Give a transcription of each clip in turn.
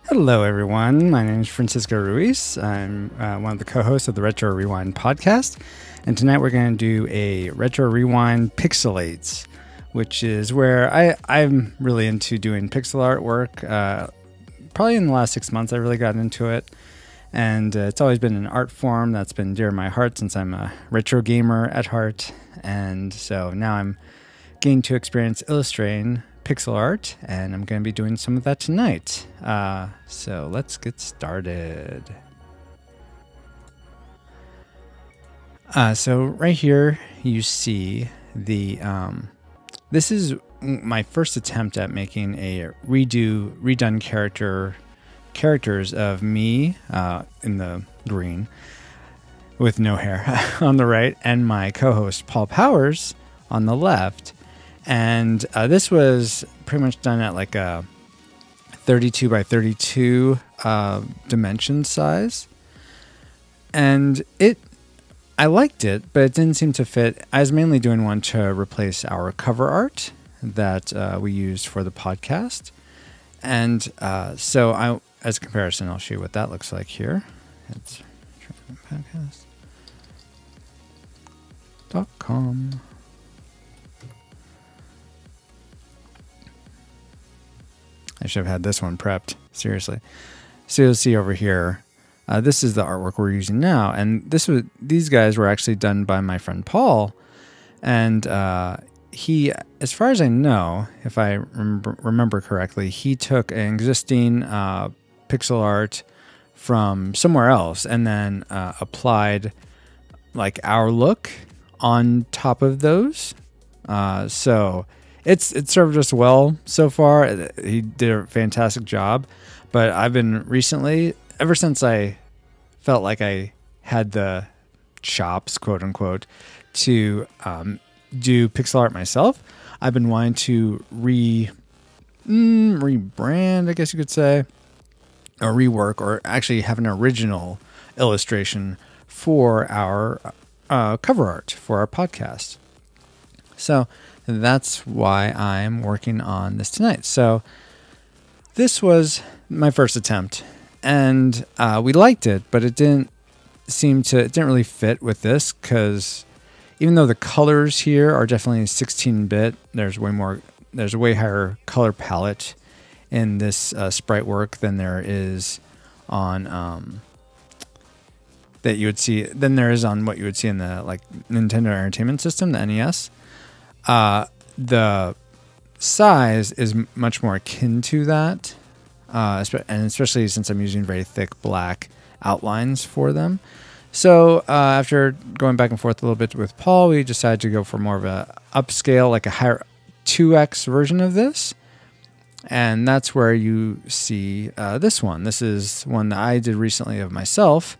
Hello, everyone. My name is Francisco Ruiz. I'm one of the co-hosts of the Retro Rewind podcast. And tonight we're going to do a Retro Rewind Pixelates, which is where I'm really into doing pixel art work. Probably in the last 6 months, I really got into it. And it's always been an art form that's been dear to my heart since I'm a retro gamer at heart. And so now I'm getting to experience illustrating pixel art, and I'm going to be doing some of that tonight. So let's get started. So right here you see the this is my first attempt at making a redone characters of me in the green with no hair on the right, and my co-host Paul Powers on the left. And this was pretty much done at like a 32 by 32 dimension size. And I liked it, but it didn't seem to fit. I was mainly doing one to replace our cover art that we used for the podcast. And so as a comparison, I'll show you what that looks like here. It's podcast.com. I should have had this one prepped, seriously. So you'll see over here, this is the artwork we're using now. And these guys were actually done by my friend Paul. And he, as far as I know, if I remember correctly, he took an existing pixel art from somewhere else and then applied like our look on top of those. So It's served us well so far. He did a fantastic job. But I've been recently, ever since I felt like I had the chops, quote unquote, to do pixel art myself, I've been wanting to rebrand, I guess you could say, or rework, or actually have an original illustration for our cover art for our podcast. So that's why I'm working on this tonight. So this was my first attempt, and we liked it, but it didn't really fit with this, because even though the colors here are definitely 16-bit, there's a way higher color palette in this sprite work than there is on than there is on what you would see in the like Nintendo Entertainment System, the NES. The size is much more akin to that, and especially since I'm using very thick black outlines for them. So after going back and forth a little bit with Paul, we decided to go for more of a upscale, like a higher 2x version of this. And that's where you see this one. This is one that I did recently of myself,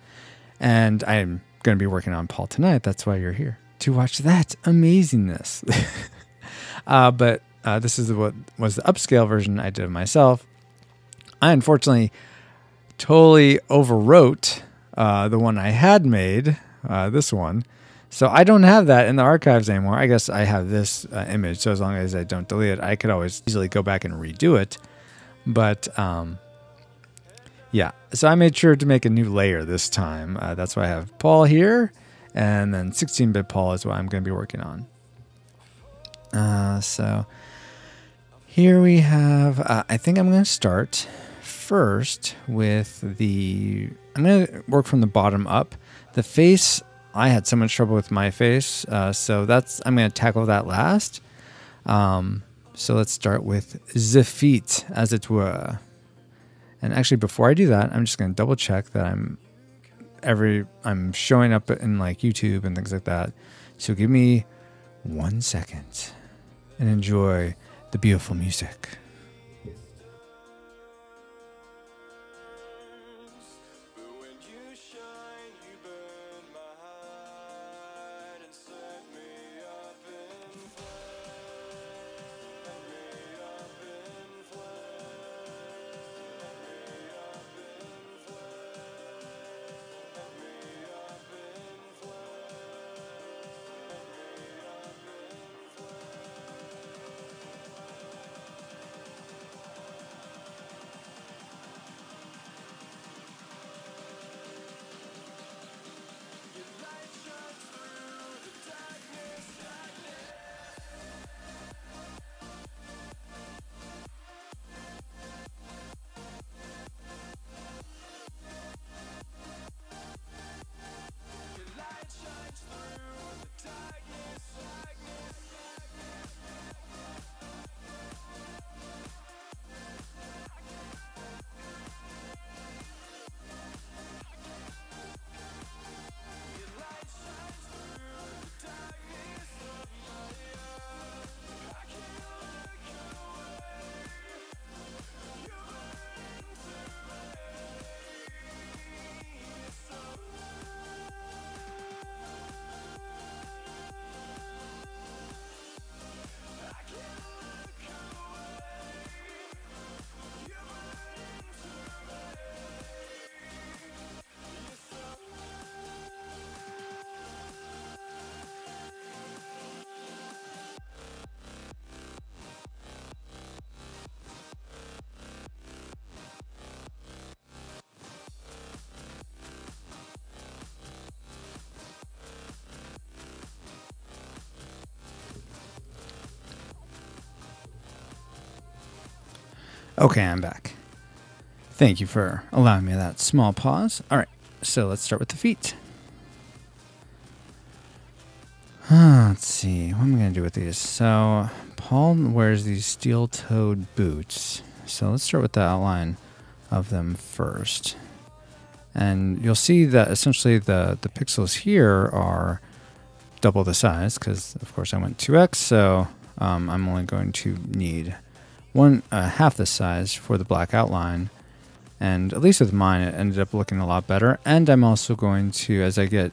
and I'm going to be working on Paul tonight. That's why you're here, to watch that amazingness. But this is what was the upscale version I did of myself. I unfortunately totally overwrote the one I had made, this one. So I don't have that in the archives anymore. I guess I have this image, so as long as I don't delete it, I could always easily go back and redo it. But yeah, so I made sure to make a new layer this time. That's why I have Paul here, and then 16-bit Paul is what I'm going to be working on. So here we have, I think I'm going to start first with I'm going to work from the bottom up. The face, I had so much trouble with my face, so I'm going to tackle that last. So let's start with the feet, as it were. And actually, before I do that, I'm just going to double check that I'm showing up in like YouTube and things like that. So give me 1 second and enjoy the beautiful music. Okay, I'm back. Thank you for allowing me that small pause. All right, so let's start with the feet. Let's see, what am I going to do with these? So Paul wears these steel-toed boots. So let's start with the outline of them first. And you'll see that essentially the pixels here are double the size because, of course, I went 2x. So I'm only going to need half the size for the black outline. And at least with mine, it ended up looking a lot better. And I'm also going to, as I get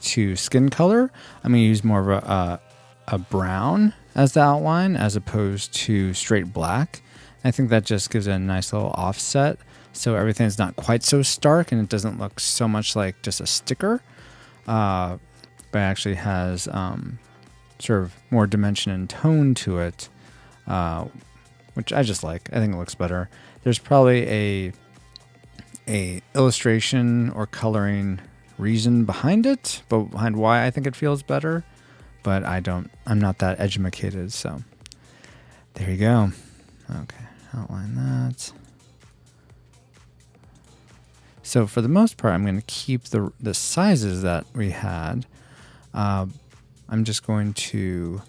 to skin color, I'm going to use more of a brown as the outline as opposed to straight black. I think that just gives it a nice little offset, so everything's not quite so stark and it doesn't look so much like just a sticker, but actually has sort of more dimension and tone to it, which I just like. I think it looks better. There's probably a illustration or coloring reason behind it, but behind why I think it feels better, but I'm not that educated, so there you go. Okay, outline that. So for the most part, I'm going to keep the sizes that we had. I'm just going to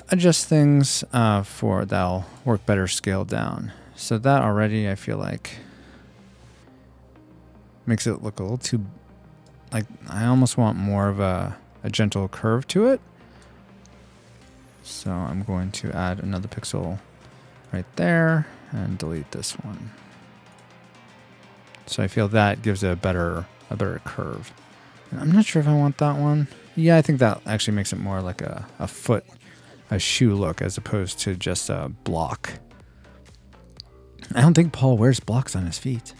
adjust things for that'll work better scaled down. So that already, I feel like, makes it look a little too, like, I almost want more of a gentle curve to it. So I'm going to add another pixel right there and delete this one. So I feel that gives it a better curve. And I'm not sure if I want that one. Yeah, I think that actually makes it more like a shoe look as opposed to just a block. I don't think Paul wears blocks on his feet.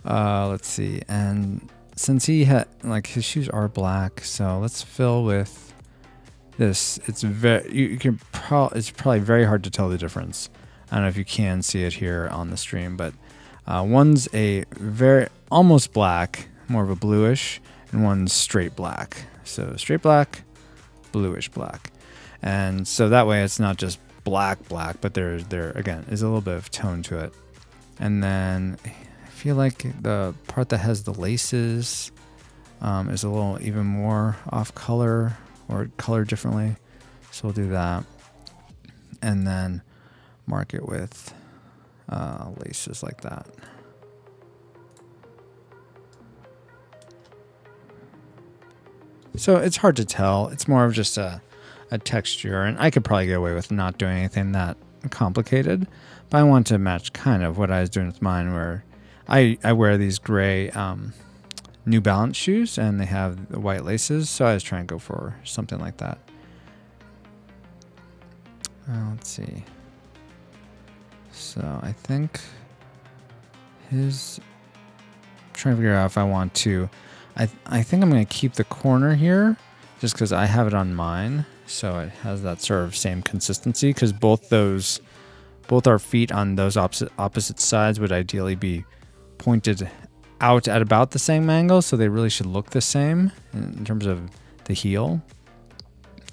Let's see. And since he had, like, his shoes are black, so let's fill with this. It's it's probably very hard to tell the difference. I don't know if you can see it here on the stream, but one's a very almost black, more of a bluish, and one's straight black. So straight black, bluish black. And so that way it's not just black, but there again is a little bit of tone to it. And then I feel like the part that has the laces is a little even more off color or colored differently. So we'll do that. And then mark it with laces like that. So it's hard to tell. It's more of just a texture, and I could probably get away with not doing anything that complicated, but I want to match kind of what I was doing with mine, where I wear these gray New Balance shoes and they have the white laces, so I was trying to go for something like that. Let's see. So I think I'm trying to figure out if I want to. I think I'm going to keep the corner here just because I have it on mine, so it has that sort of same consistency, because both our feet on those opposite sides would ideally be pointed out at about the same angle, so they really should look the same in terms of the heel.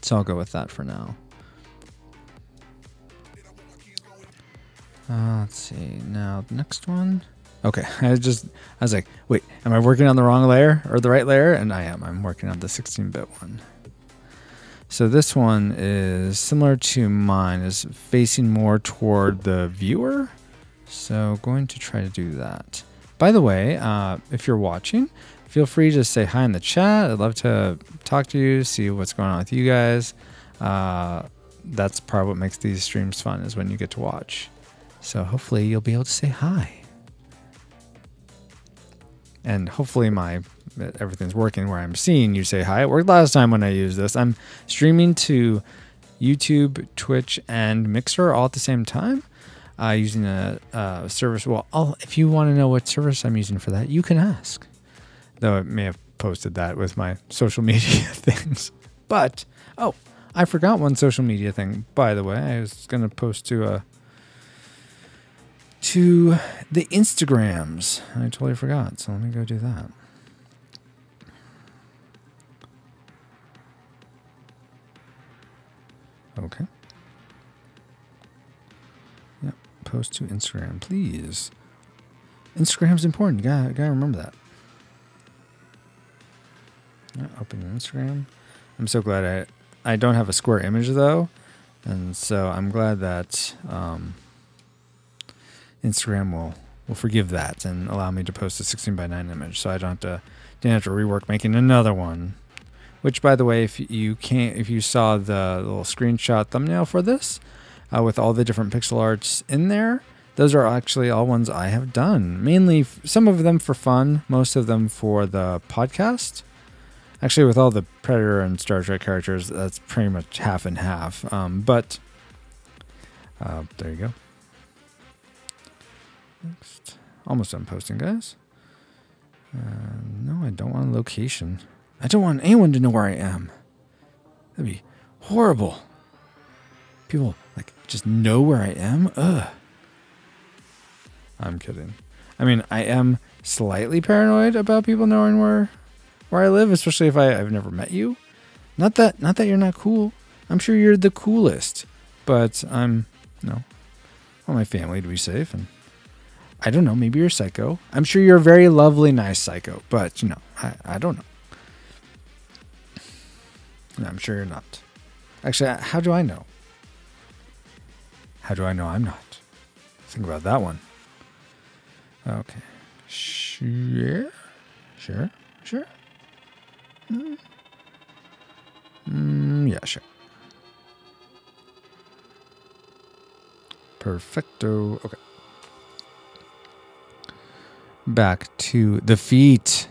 So I'll go with that for now. Let's see. Now the next one. Okay, I was like, wait, am I working on the wrong layer or the right layer? And I am. I'm working on the 16-bit one. So this one is similar to mine, is facing more toward the viewer. So going to try to do that. By the way, if you're watching, feel free to say hi in the chat. I'd love to talk to you, see what's going on with you guys. That's part of what makes these streams fun, is when you get to watch. So hopefully you'll be able to say hi. And hopefully everything's working where I'm seeing you say hi. It worked last time when I used this. I'm streaming to YouTube, Twitch, and Mixer all at the same time using a service. Well, if you want to know what service I'm using for that, you can ask. Though I may have posted that with my social media things. But, oh, I forgot one social media thing, by the way. I was going to post to the Instagrams. I totally forgot, so let me go do that. Okay. post to Instagram, please. Instagram's important. You gotta remember that. Open Instagram. I'm so glad I don't have a square image though, and so I'm glad that Instagram will forgive that and allow me to post a 16:9 image, so I didn't have to rework making another one. Which, by the way, if you saw the little screenshot thumbnail for this, with all the different pixel arts in there, those are actually all ones I have done. Mainly, some of them for fun, most of them for the podcast. Actually, with all the Predator and Star Trek characters, that's pretty much half and half. But there you go. Next. Almost done posting, guys. No, I don't want a location. I don't want anyone to know where I am. That'd be horrible. People, just know where I am? Ugh. I'm kidding. I mean, I am slightly paranoid about people knowing where I live, especially if I've never met you. Not that you're not cool. I'm sure you're the coolest. But I want my family to be safe, and I don't know, maybe you're psycho. I'm sure you're a very lovely, nice psycho, but I don't know. No, I'm sure you're not. Actually, how do I know? How do I know I'm not? Think about that one. Okay. Sure. Yeah, sure. Perfecto. Okay. Back to the feet.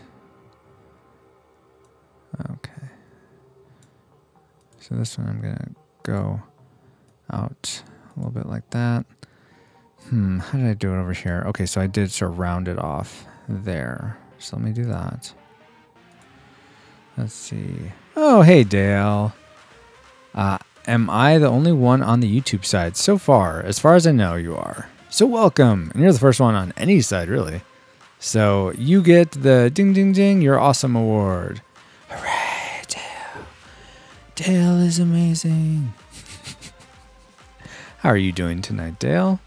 Okay. So this one I'm going to go out a little bit like that. How did I do it over here? Okay, so I did sort of round it off there. So let me do that. Let's see. Oh, hey, Dale. Am I the only one on the YouTube side so far? As far as I know, you are. So welcome. And you're the first one on any side, really. So you get the ding, ding, ding, you're awesome award. Hooray, Dale. Dale is amazing. How are you doing tonight, Dale?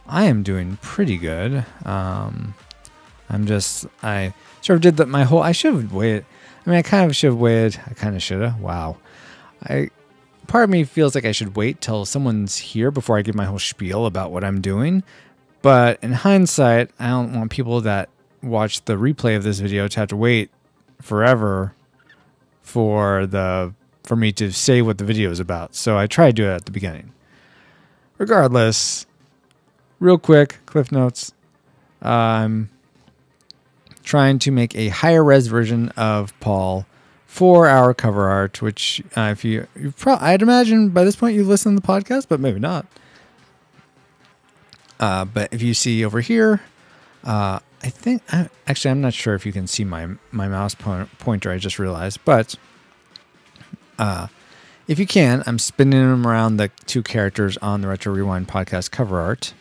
I am doing pretty good. I sort of did I should have waited. I mean, I kind of should have waited. I kind of should have. Wow. Part of me feels like I should wait till someone's here before I give my whole spiel about what I'm doing. But in hindsight, I don't want people that watch the replay of this video to have to wait forever for me to say what the video is about. So I try to do it at the beginning. Regardless, real quick, Cliff Notes. I'm trying to make a higher res version of Paul for our cover art, which I'd imagine by this point you listen to the podcast, but maybe not. But if you see over here, I think, actually, I'm not sure if you can see my mouse pointer, I just realized, but if you can, I'm spinning them around the two characters on the Retro Rewind podcast cover art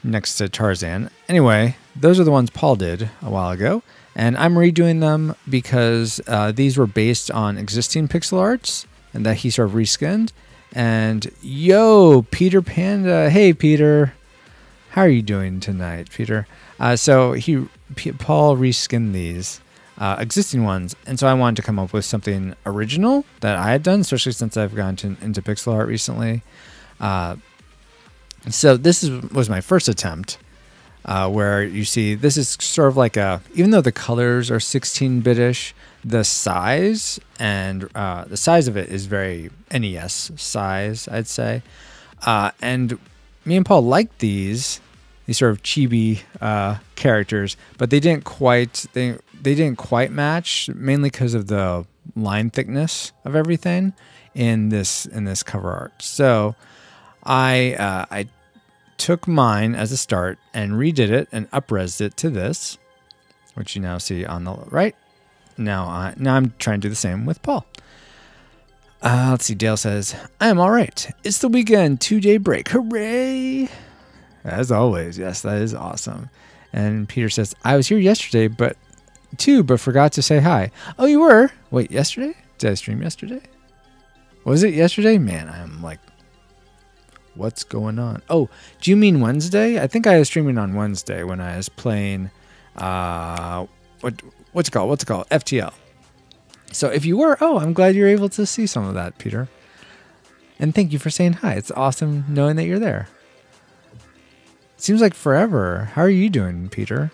next to Tarzan. Anyway, those are the ones Paul did a while ago, and I'm redoing them because these were based on existing pixel arts and that he sort of reskinned. And yo, Peter Panda, hey Peter, how are you doing tonight, Peter? So Paul reskinned these existing ones, and so I wanted to come up with something original that I had done, especially since I've gone into pixel art recently. So this was my first attempt, where you see this is sort of like even though the colors are 16-bit-ish, the size of it is very NES size, I'd say. And me and Paul liked these sort of chibi characters, but they didn't quite match, mainly because of the line thickness of everything in this cover art. So I took mine as a start and redid it and up-resed it to this, which you now see on the right. Now I'm trying to do the same with Paul. Let's see. Dale says, "I am all right. It's the weekend, 2-day break. Hooray!" As always, yes, that is awesome. And Peter says, "I was here yesterday, but forgot to say hi." Oh, you were? Wait, yesterday? Did I stream yesterday? Was it yesterday? Man, I'm like What's going on? Oh, do you mean Wednesday? I think I was streaming on Wednesday when I was playing, what's it called? FTL. So if you were, I'm glad you're able to see some of that, Peter. And thank you for saying hi. It's awesome knowing that you're there. It seems like forever. How are you doing, Peter?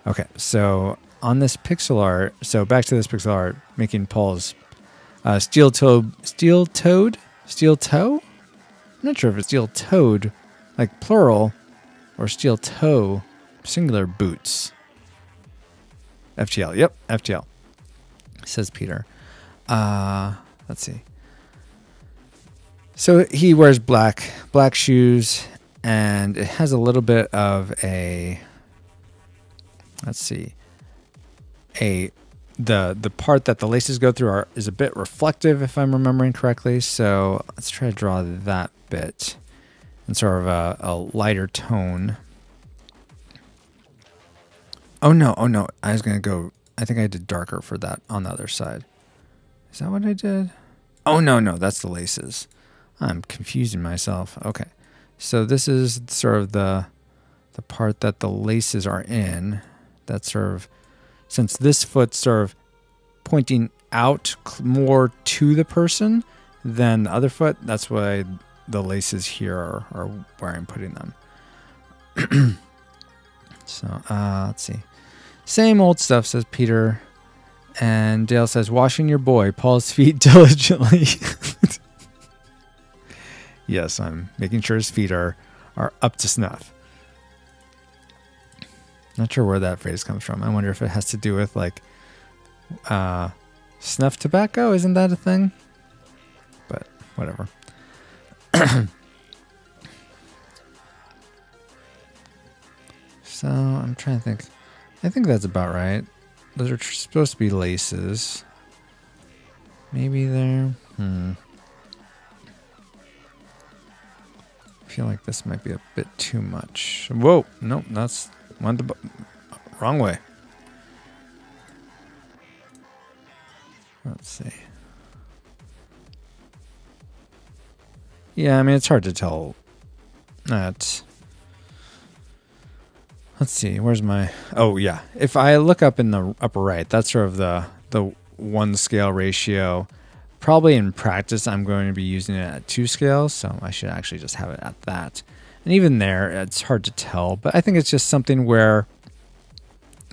Okay, so on this pixel art, so back to this pixel art, making Paul's steel toe? I'm not sure if it's steel toed, like plural, or steel toe, singular boots. FTL, yep, FTL, says Peter. Let's see. So he wears black shoes, and it has a little bit of a, let's see, the part that the laces go through is a bit reflective, if I'm remembering correctly. So let's try to draw that bit in sort of a lighter tone. Oh no, I was gonna go, I think I did darker for that on the other side. Is that what I did? Oh no, that's the laces. I'm confusing myself. Okay, so this is sort of the part that the laces are in. That's sort of, since this foot's sort of pointing out more to the person than the other foot, that's why the laces here are where I'm putting them. So let's see. Same old stuff, says Peter. And Dale says, washing your boy Paul's feet diligently. Yes, I'm making sure his feet are up to snuff. Not sure where that phrase comes from. I wonder if it has to do with like snuff tobacco. Isn't that a thing? But whatever. So I'm trying to think. I think that's about right. Those are supposed to be laces. Maybe they're... I feel like this might be a bit too much. Whoa! Nope, that's... went the wrong way. Let's see. Yeah, I mean, it's hard to tell that... Let's see, where's my... Oh, yeah. If I look up in the upper right, that's sort of the 1 scale ratio. Probably in practice, I'm going to be using it at 2 scales, so I should actually just have it at that. And even there, it's hard to tell, but I think it's just something where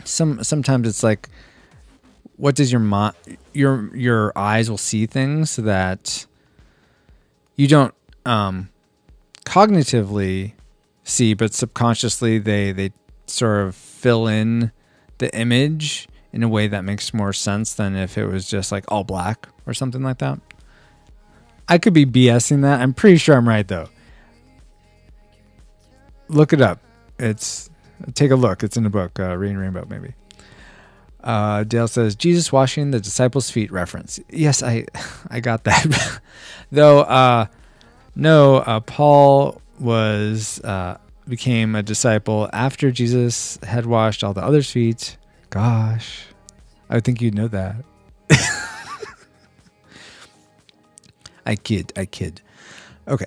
sometimes it's like, what does your eyes will see things that you don't cognitively see, but subconsciously they sort of fill in the image in a way that makes more sense than if it was just like all black or something like that. I could be BSing that. I'm pretty sure I'm right though. Look it up. Take a look. It's in the book, Reading Rainbow, maybe. Dale says, Jesus washing the disciples' feet reference. Yes, I got that. Though, no, Paul became a disciple after Jesus had washed all the others' feet. Gosh, I think you'd know that. I kid. Okay,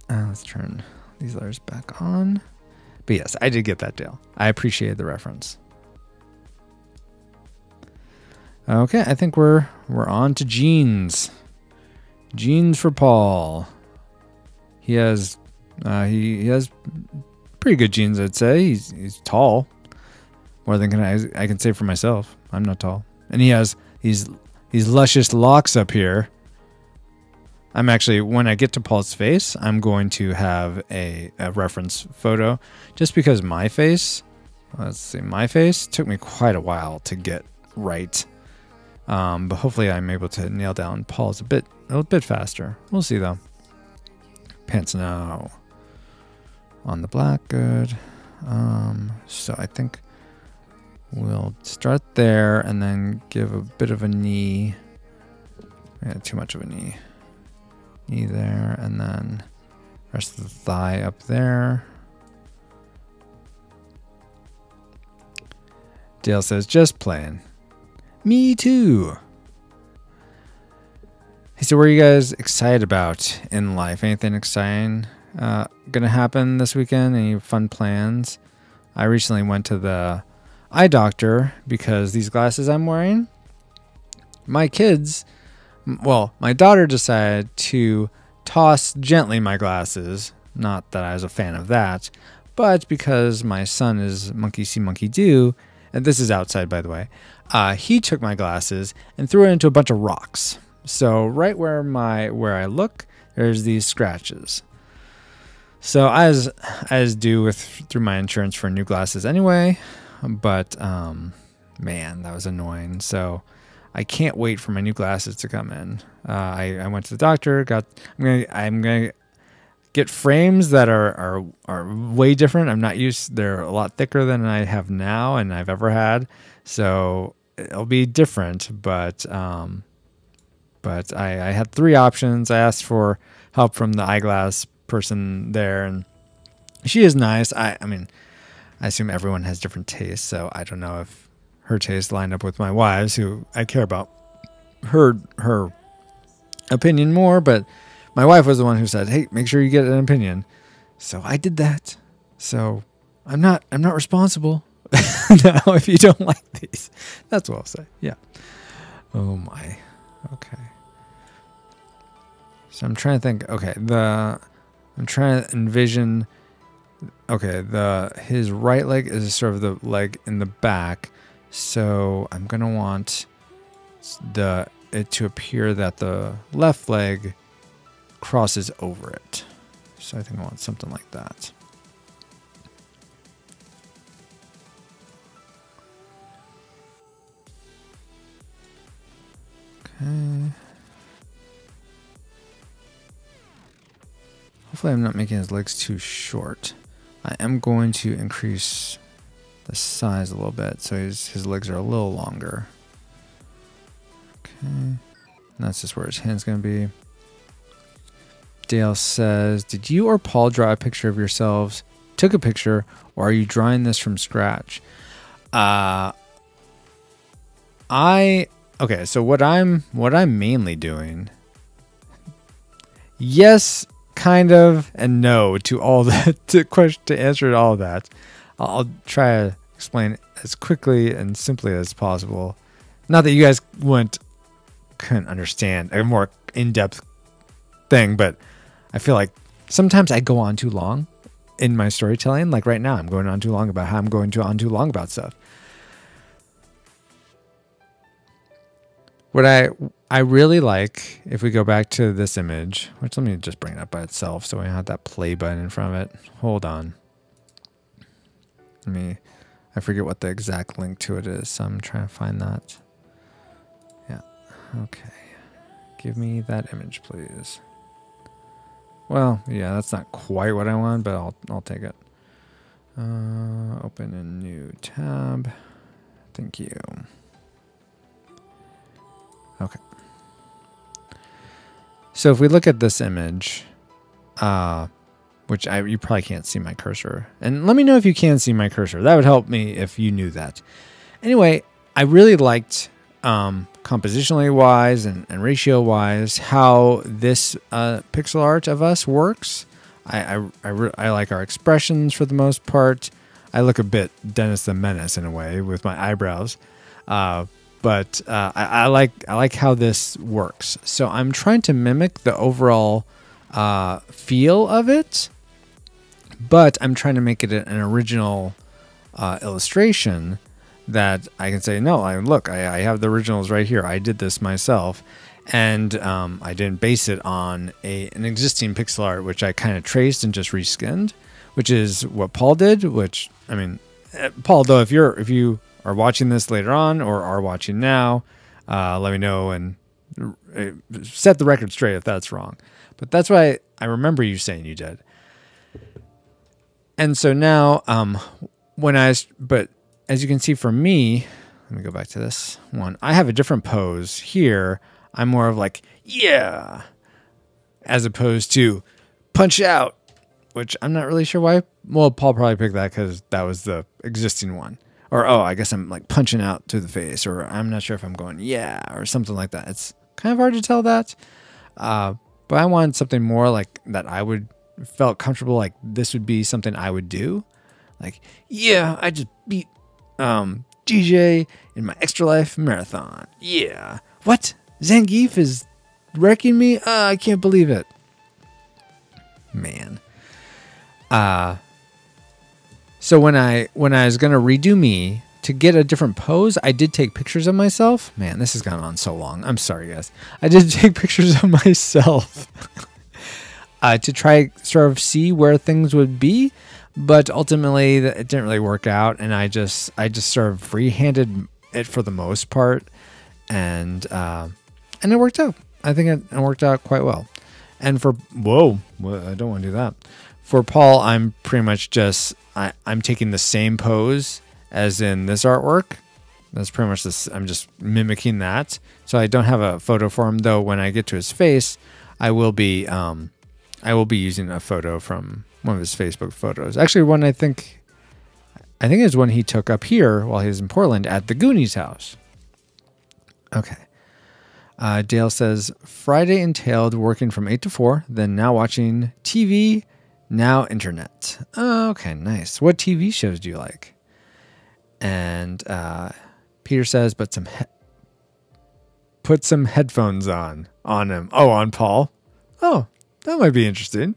let's turn these letters back on. But yes, I did get that, Dale. I appreciated the reference. Okay, I think we're on to jeans. Jeans for Paul. He has pretty good genes, I'd say. He's tall, more than I can say for myself. I'm not tall, and he has these luscious locks up here. I'm actually, when I get to Paul's face, I'm going to have a reference photo, just because my face. Let's see, my face took me quite a while to get right, but hopefully I'm able to nail down Paul's a little bit faster. We'll see though. Pants now. On the black, good. So I think we'll start there and then give a bit of a knee. Yeah, too much of a knee. Knee there, and then rest of the thigh up there. Dale says, just playing. Me too. Hey, so what are you guys excited about in life? Anything exciting gonna happen this weekend? Any fun plans? I recently went to the eye doctor because these glasses I'm wearing, my daughter decided to toss gently my glasses. Not that I was a fan of that, but because my son is monkey see, monkey do, and this is outside, by the way, he took my glasses and threw it into a bunch of rocks. So right where I look, there's these scratches. So as due through my insurance for new glasses anyway, but man, that was annoying. So I can't wait for my new glasses to come in. I went to the doctor. I'm gonna get frames that are way different. I'm not used. They're a lot thicker than I have now and I've ever had. So it'll be different. But I had 3 options. I asked for help from the eyeglass person there, and she is nice. I mean, I assume everyone has different tastes, so I don't know if her taste lined up with my wife's, who I care about her opinion more, but my wife was the one who said, "Hey, make sure you get an opinion." So I did that. So I'm not responsible now if you don't like these. That's what I'll say. Yeah. Oh my. Okay. So I'm trying to think. Okay, I'm trying to envision. Okay, his right leg is sort of the leg in the back, so I'm gonna want it to appear that the left leg crosses over it. So I think I want something like that. Okay. Hopefully I'm not making his legs too short. I am going to increase the size a little bit so his legs are a little longer. Okay. And that's just where his hand's going to be. Dale says, did you or Paul draw a picture of yourselves, took a picture, or are you drawing this from scratch? Okay, so what I'm mainly doing, yes, kind of, and no to all that, to answer to all of that. I'll try to explain as quickly and simply as possible. Not that you guys couldn't understand a more in-depth thing, but I feel like sometimes I go on too long in my storytelling. Like right now, I'm going on too long about how I'm going on too long about stuff. What I really like, if we go back to this image, which let me just bring it up by itself so we have that play button in front of it. Hold on. I forget what the exact link to it is, so I'm trying to find that. Yeah, okay. Give me that image, please. Well, yeah, that's not quite what I want, but I'll take it. Open a new tab. Thank you. Okay. So if we look at this image, which you probably can't see my cursor. And let me know if you can see my cursor. That would help me if you knew that. Anyway, I really liked compositionally wise and ratio wise how this pixel art of us works. I like our expressions for the most part. I look a bit Dennis the Menace in a way with my eyebrows. But I like how this works. So I'm trying to mimic the overall feel of it, but I'm trying to make it an original illustration that I can say, no, look, I have the originals right here. I did this myself, and I didn't base it on an existing pixel art, which I kind of traced and just reskinned, which is what Paul did. Which, I mean, Paul, though, if you are watching this later on or are watching now, let me know and set the record straight if that's wrong. But that's why I remember you saying you did. And so now, but as you can see for me, let me go back to this one. I have a different pose here. I'm more of like, yeah, as opposed to punch out, which I'm not really sure why. Well, Paul probably picked that because that was the existing one. Or, oh, I guess I'm like punching out to the face, or I'm not sure if I'm going, yeah, or something like that. It's kind of hard to tell that. But I wanted something more like that I would felt comfortable, like this would be something I would do. Like, yeah, I just beat DJ in my Extra Life marathon. Yeah. What? Zangief is wrecking me? I can't believe it. Man. So when I was gonna redo me to get a different pose, I did take pictures of myself. Man, this has gone on so long. I'm sorry, guys. I did take pictures of myself to try sort of see where things would be, but ultimately it didn't really work out, and I just sort of freehanded it for the most part, and it worked out. I think it worked out quite well. And for I don't want to do that. For Paul, I'm pretty much just I'm taking the same pose as in this artwork. That's pretty much this. I'm just mimicking that. So I don't have a photo for him, though. When I get to his face, I will be using a photo from one of his Facebook photos. Actually, one I think is one he took up here while he was in Portland at the Goonies house. Okay. Dale says, Friday entailed working from 8 to 4, then now watching TV, now internet. Oh, okay, nice. What TV shows do you like? And Peter says, put some headphones on him. Oh, on Paul. Oh, that might be interesting.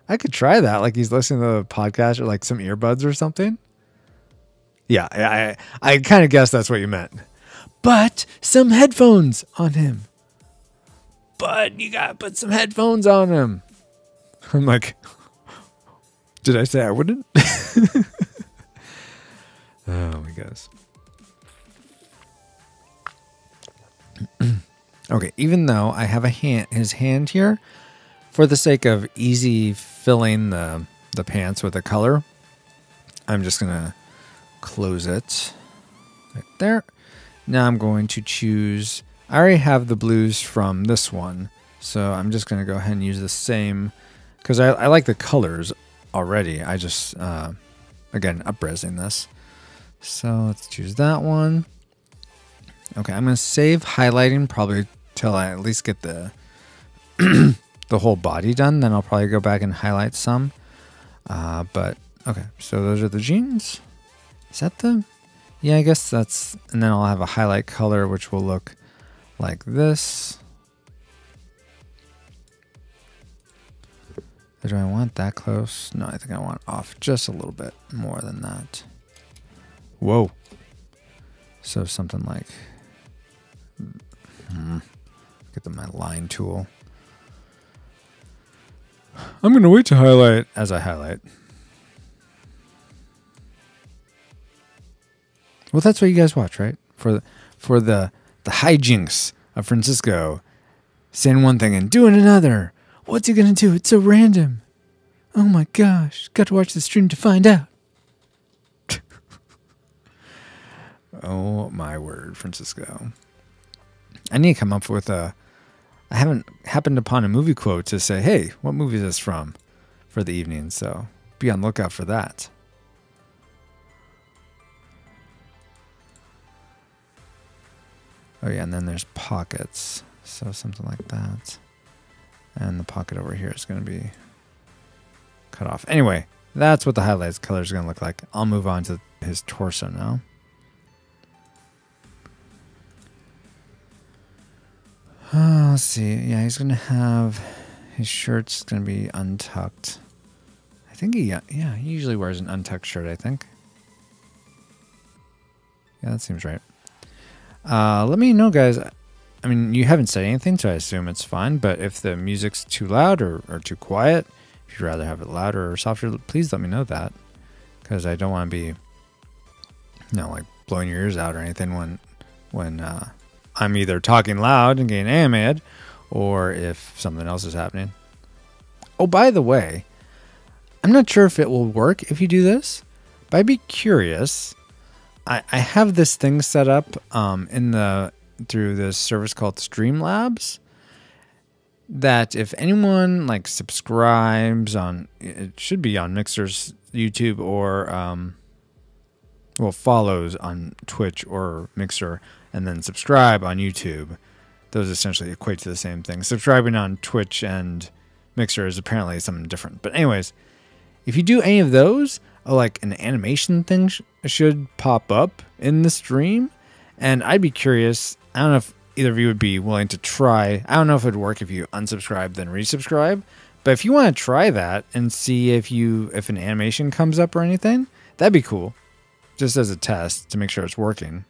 I could try that. Like he's listening to the podcast or like some earbuds or something. Yeah, I kind of guessed that's what you meant. But some headphones on him. But you got to put some headphones on him. I'm like, did I say I wouldn't? Oh my gosh. Okay, even though I have his hand here, for the sake of easy filling the pants with a color, I'm just going to close it right there. Now I'm going to choose, I already have the blues from this one, so I'm just going to go ahead and use the same, because I like the colors already. I just, again, up-resing this. So let's choose that one. Okay, I'm going to save highlighting probably till I at least get the the whole body done. Then I'll probably go back and highlight some. But, okay, so those are the jeans. Is that the... Yeah, I guess that's... And then I'll have a highlight color, which will look like this. Or do I want that close? No, I think I want off just a little bit more than that. Whoa. So something like... Get my line tool. I'm going to wait to highlight as I highlight. Well, that's what you guys watch, right? For the hijinks of Francisco saying one thing and doing another. What's he going to do? It's so random. Oh my gosh. Got to watch the stream to find out. Oh my word, Francisco. I need to come up with I haven't happened upon a movie quote to say, hey, what movie is this from for the evening? So be on the lookout for that. Oh yeah, and then there's pockets. So something like that. And the pocket over here is going to be cut off. Anyway, that's what the highlights color is going to look like. I'll move on to his torso now. Let's see. Yeah, he's going to have his shirt's going to be untucked. I think he usually wears an untucked shirt, I think. Yeah, that seems right. Let me know, guys. I mean, you haven't said anything, so I assume it's fine. But if the music's too loud or too quiet, if you'd rather have it louder or softer, please let me know that. Because I don't want to be, like blowing your ears out or anything when I'm either talking loud and getting animated, or if something else is happening. Oh, by the way, I'm not sure if it will work if you do this, but I'd be curious. I have this thing set up through this service called Streamlabs, that if anyone like subscribes on, it should be on Mixer's YouTube or follows on Twitch or Mixer, and then subscribe on YouTube, those essentially equate to the same thing. Subscribing on Twitch and Mixer is apparently something different. But anyways, if you do any of those, like an animation thing should pop up in the stream. And I'd be curious. I don't know if either of you would be willing to try. I don't know if it'd work if you unsubscribe then resubscribe. But if you want to try that and see if an animation comes up or anything, that'd be cool. Just as a test to make sure it's working.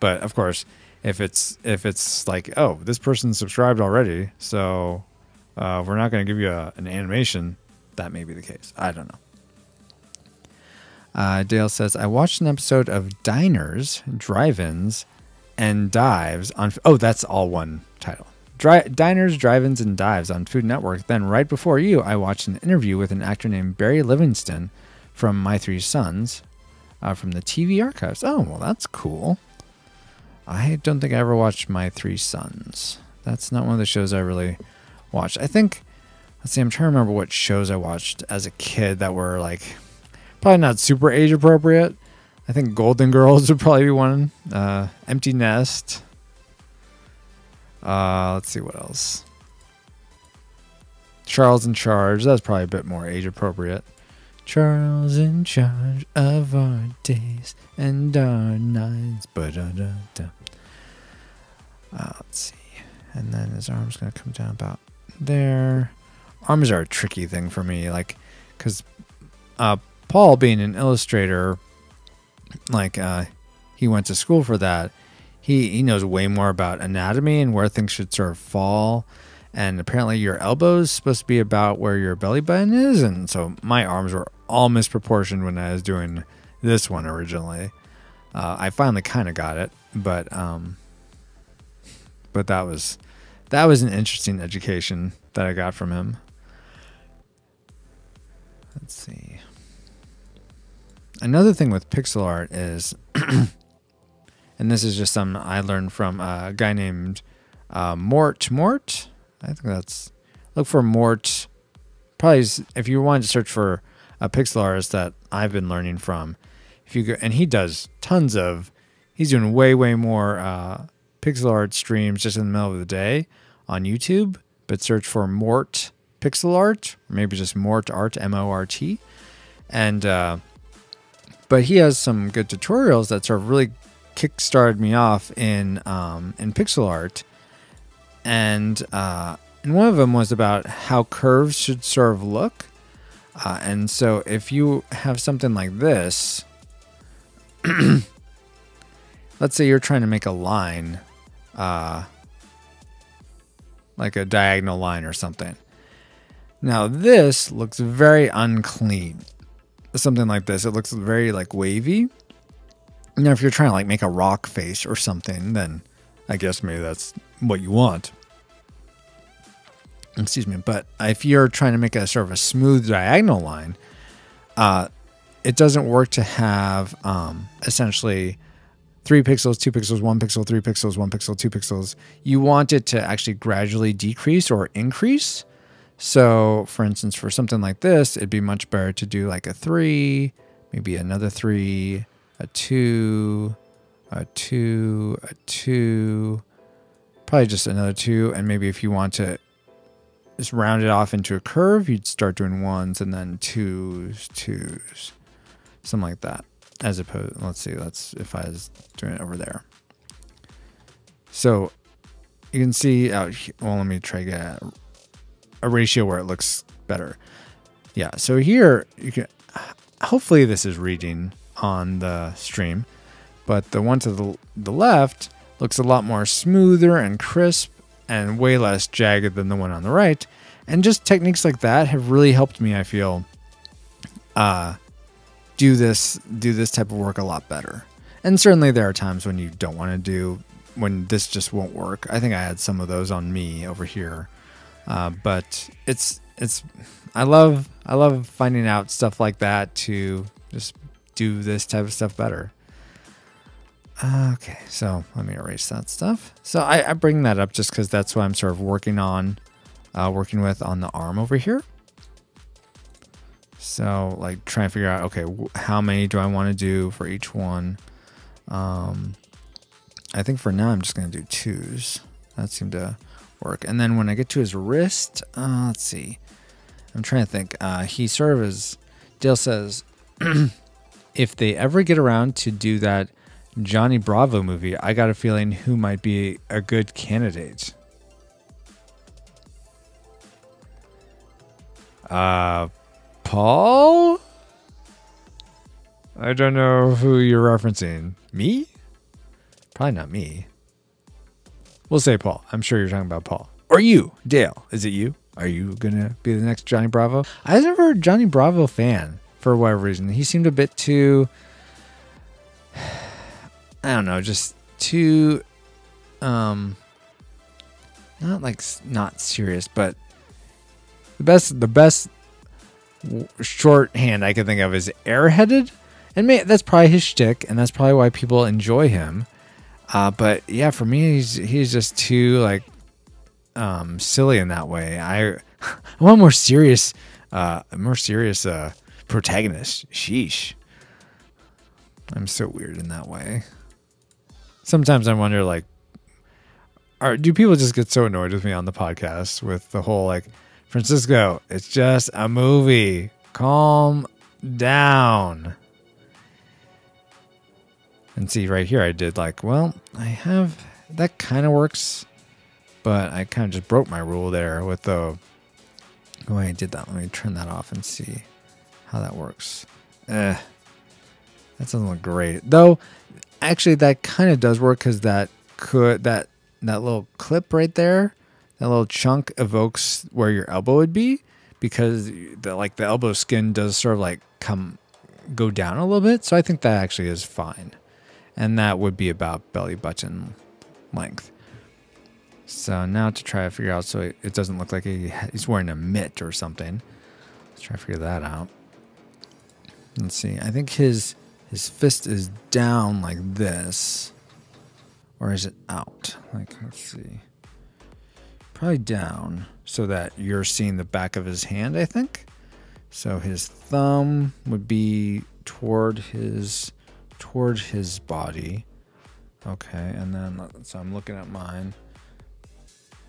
But of course, if it's like, oh, this person subscribed already, so we're not going to give you an animation, that may be the case. I don't know. Dale says, I watched an episode of Diners, Drive-Ins, and Dives on... Oh, that's all one title. Diners, Drive-Ins, and Dives on Food Network. Then right before you, I watched an interview with an actor named Barry Livingston from My Three Sons from the TV archives. Oh, well, that's cool. I don't think I ever watched My Three Sons. That's not one of the shows I really watched. I think... Let's see, I'm trying to remember what shows I watched as a kid that were like... Probably not super age appropriate. I think Golden Girls would probably be one. Empty Nest. Let's see what else. Charles in Charge. That's probably a bit more age appropriate. Charles in charge of our days and our nights. Let's see. And then his arm's going to come down about there. Arms are a tricky thing for me. Like, because... Paul, being an illustrator, like he went to school for that. He knows way more about anatomy and where things should sort of fall. And apparently your elbow is supposed to be about where your belly button is. And so my arms were all misproportioned when I was doing this one originally. I finally kind of got it, but that was an interesting education that I got from him. Let's see. Another thing with pixel art is, and this is just something I learned from a guy named Mort. I think that's, look for Mort. Probably if you wanted to search for a pixel artist that I've been learning from, if you go, and he does tons of, he's doing way more pixel art streams just in the middle of the day on YouTube. But search for Mort Pixel Art, or maybe just Mort Art, M-O-R-T, and but he has some good tutorials that sort of really kick-started me off in pixel art. And one of them was about how curves should sort of look. And so if you have something like this, let's say you're trying to make a line, like a diagonal line or something. Now this looks very unclean. Something like this, it looks very like wavy. Now if you're trying to like make a rock face or something, then I guess maybe that's what you want. Excuse me. But if you're trying to make a sort of a smooth diagonal line, it doesn't work to have essentially 3 pixels, 2 pixels, 1 pixel, 3 pixels, 1 pixel, 2 pixels. You want it to actually gradually decrease or increase. So, for instance, for something like this, it'd be much better to do like a 3, maybe another 3, a 2, a 2, a 2, probably just another 2. And maybe if you want to just round it off into a curve, you'd start doing 1s and then 2s, 2s, something like that. As opposed, let's see, if I was doing it over there. So you can see out here, well, let me try to get a ratio where it looks better. Yeah, so here you can, hopefully this is reading on the stream, but the one to the left looks a lot more smoother and crisp and way less jagged than the one on the right. And just techniques like that have really helped me, I feel, do this type of work a lot better. And certainly there are times when you don't want to when this just won't work. I think I had some of those on me over here. But I love finding out stuff like that to just do this type of stuff better. Okay, so let me erase that stuff. So I bring that up just because that's what I'm sort of working with on the arm over here. So like trying to figure out, okay, how many do I want to do for each one? I think for now I'm just going to do 2s. That seemed to work. And then when I get to his wrist, let's see. I'm trying to think. He sort of is, Dale says, if they ever get around to do that Johnny Bravo movie, I got a feeling who might be a good candidate. Paul? I don't know who you're referencing. Me? Probably not me. We'll say Paul. I'm sure you're talking about Paul. Or you, Dale. Is it you? Are you going to be the next Johnny Bravo? I was never a Johnny Bravo fan for whatever reason. He seemed a bit too, I don't know, just too, not serious, but the best shorthand I can think of is airheaded. And that's probably his shtick, and that's probably why people enjoy him. But yeah, for me, he's just too silly in that way. I want more serious protagonist. Sheesh. I'm so weird in that way. Sometimes I wonder, do people just get so annoyed with me on the podcast with the whole Francisco, it's just a movie. Calm down. And see right here, I did I have, that kind of works, but I kind of just broke my rule there with the way I did that. Let me turn that off and see how that works. That doesn't look great. Though, actually, that kind of does work because that little clip right there, that little chunk evokes where your elbow would be, because the elbow skin does sort of go down a little bit. So I think that actually is fine. And that would be about belly button length. So now to try to figure out so it doesn't look like he's wearing a mitt or something. Let's try to figure that out. Let's see. I think his fist is down like this. Or is it out? Let's see. Probably down so that you're seeing the back of his hand, I think. So his thumb would be toward his body. Okay, and then so I'm looking at mine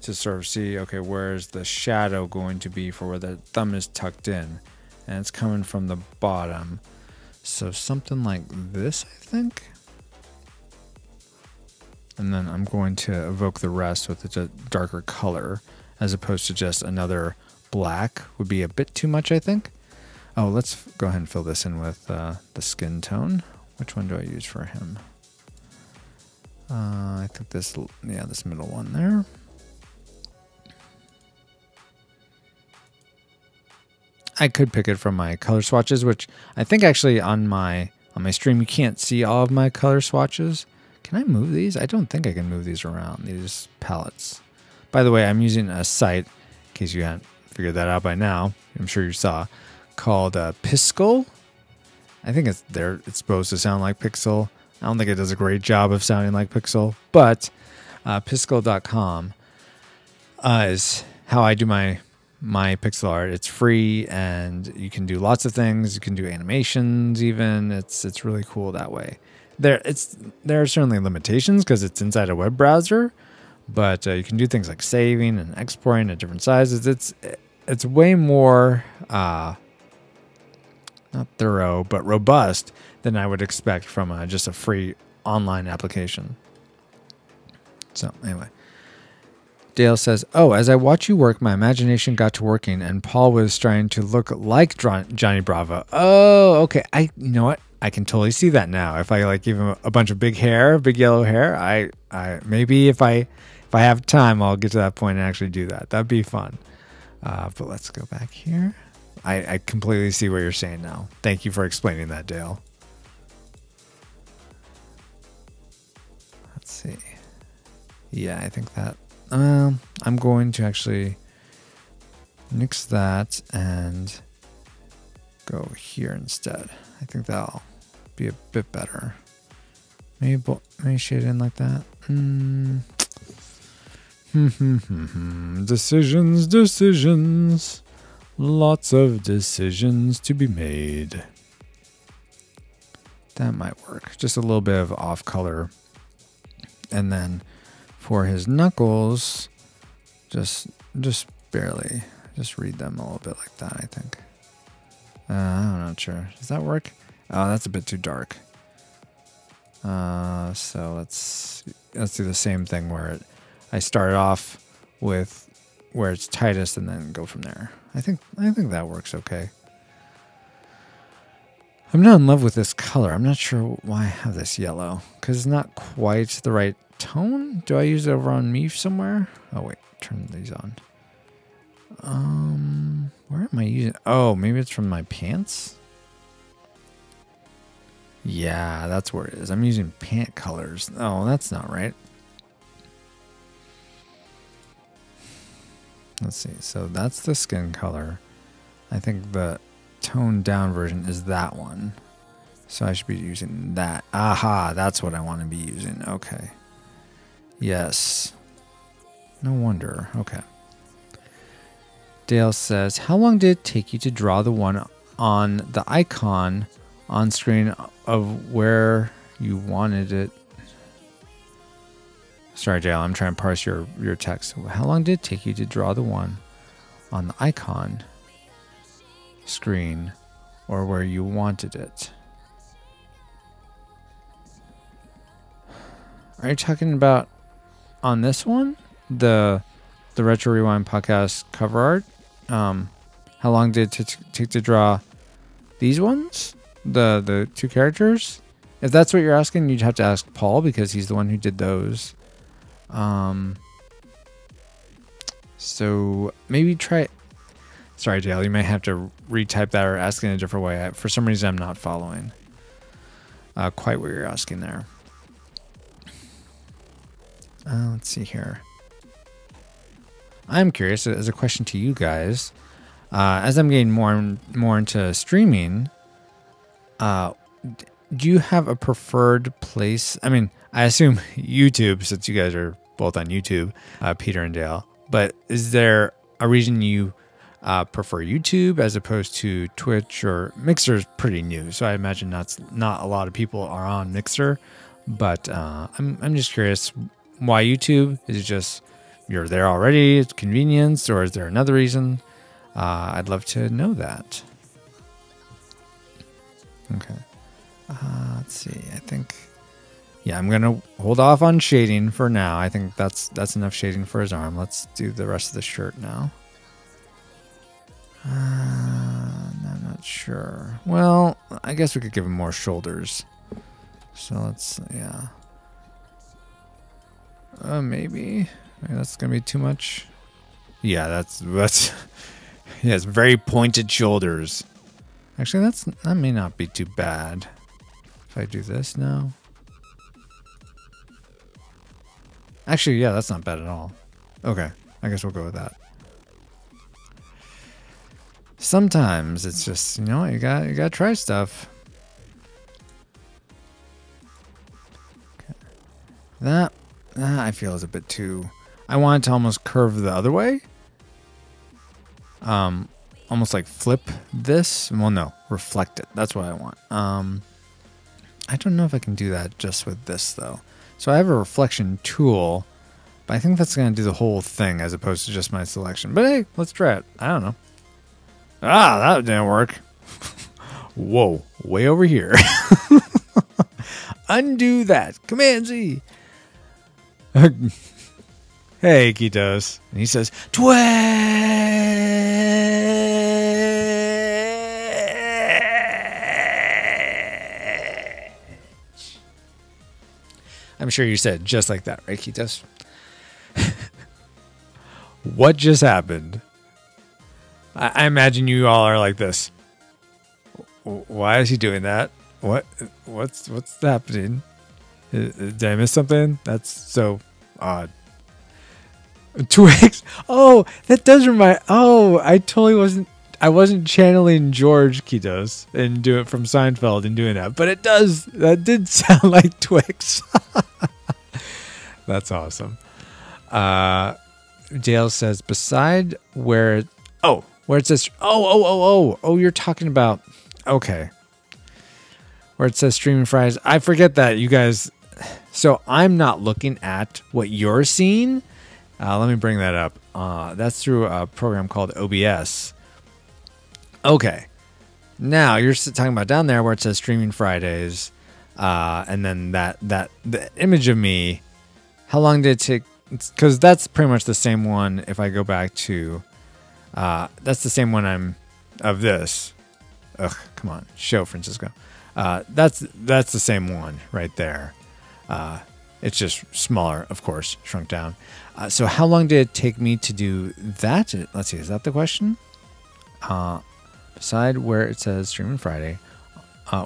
to sort of see, okay, where's the shadow going to be for where the thumb is tucked in? And it's coming from the bottom. So something like this, I think. And then I'm going to evoke the rest with a darker color, as opposed to just another black would be a bit too much, I think. Oh, let's go ahead and fill this in with the skin tone. Which one do I use for him? I think this middle one there. I could pick it from my color swatches, which I think actually on my stream you can't see all of my color swatches. Can I move these? I don't think I can move these around, these palettes. By the way, I'm using a site, in case you hadn't figured that out by now, I'm sure you saw, called Pixel. I think it's supposed to sound like Pixel. I don't think it does a great job of sounding like Pixel, but Pixel.com is how I do my pixel art. It's free and you can do lots of things. You can do animations even. It's really cool that way. There are certainly limitations because it's inside a web browser, but you can do things like saving and exporting at different sizes. It's way more not thorough, but robust than I would expect from just a free online application. So anyway, Dale says, "Oh, as I watch you work, my imagination got to working, and Paul was trying to look like Johnny Bravo." Oh, okay. You know what? I can totally see that now. If I give him a bunch of big yellow hair, I maybe if I have time, I'll get to that point and actually do that. That'd be fun. But let's go back here. I completely see what you're saying now. Thank you for explaining that, Dale. Let's see. Yeah, I think that I'm going to actually nix that and go here instead. I think that'll be a bit better. Maybe shade in like that. Decisions. Lots of decisions to be made. That might work. Just a little bit of off color. And then for his knuckles, just barely. Just read them a little bit like that, I think. I'm not sure. Does that work? Oh, that's a bit too dark. So let's do the same thing where I start off with where it's tightest and then go from there. I think that works okay. I'm not in love with this color. I'm not sure why I have this yellow, because it's not quite the right tone. Do I use it over on me somewhere? Oh wait, turn these on. Where am I using? Oh, maybe it's from my pants. Yeah, that's where it is. I'm using pant colors. Oh, that's not right. Let's see. So that's the skin color. I think the toned down version is that one. So I should be using that. Aha, that's what I want to be using. Okay. Yes. No wonder. Okay. Dale says, how long did it take you to draw the one on the icon on screen of where you wanted it? Sorry, Dale, I'm trying to parse your text. How long did it take you to draw the one on the icon screen or where you wanted it? Are you talking about on this one? The Retro Rewind podcast cover art? How long did it take to draw these ones? The two characters? If that's what you're asking, you'd have to ask Paul because he's the one who did those. So maybe try... Sorry, Dale, you might have to retype that or ask in a different way. For some reason, I'm not following quite what you're asking there. Let's see here. I'm curious, as a question to you guys, as I'm getting more and more into streaming, do you have a preferred place? I mean, I assume YouTube, since you guys are both on YouTube, Peter and Dale, but is there a reason you prefer YouTube as opposed to Twitch? Or Mixer is pretty new, so I imagine not a lot of people are on Mixer, but I'm just curious why YouTube. Is it just you're there already, it's convenience, or is there another reason? I'd love to know that. Okay. Let's see. I think, yeah, I'm gonna hold off on shading for now. I think that's enough shading for his arm. Let's do the rest of the shirt now. I'm not sure. Well, I guess we could give him more shoulders. So let's, yeah. Maybe that's gonna be too much. Yeah, that's yeah, it's very pointed shoulders. Actually, that may not be too bad. If I do this now. Actually, yeah, that's not bad at all. Okay, I guess we'll go with that. Sometimes it's just, you know, you gotta try stuff. Okay. That I feel is a bit too. I want it to almost curve the other way. Almost like flip this. Well, no, reflect it. That's what I want. I don't know if I can do that just with this though. So I have a reflection tool, but I think that's gonna do the whole thing as opposed to just my selection. But hey, let's try it. I don't know. Ah, that didn't work. Whoa, way over here. Undo that. Command Z. Hey, Kitos. And he says, Twitch! I'm sure you said just like that, right, Kitos? What just happened? I imagine you all are like this. Why is he doing that? What's happening? Did I miss something? That's so odd. Twix. Oh, that does remind. Oh, I totally wasn't. I wasn't channeling George Kitos and do it from Seinfeld and doing that, but it does. That did sound like Twix. That's awesome. Dale says, beside where. Oh, where it says. Oh, you're talking about. Okay. Where it says streaming fries. I forget that, you guys. So I'm not looking at what you're seeing. Let me bring that up. That's through a program called OBS. Okay. Now you're talking about down there where it says streaming Fridays, and then the image of me. How long did it take? Because that's pretty much the same one. If I go back to, that's the same one I'm of this. Ugh, come on, show Francisco. That's the same one right there. It's just smaller, of course, shrunk down. So how long did it take me to do that? Let's see, is that the question? Beside where it says Streaming Friday,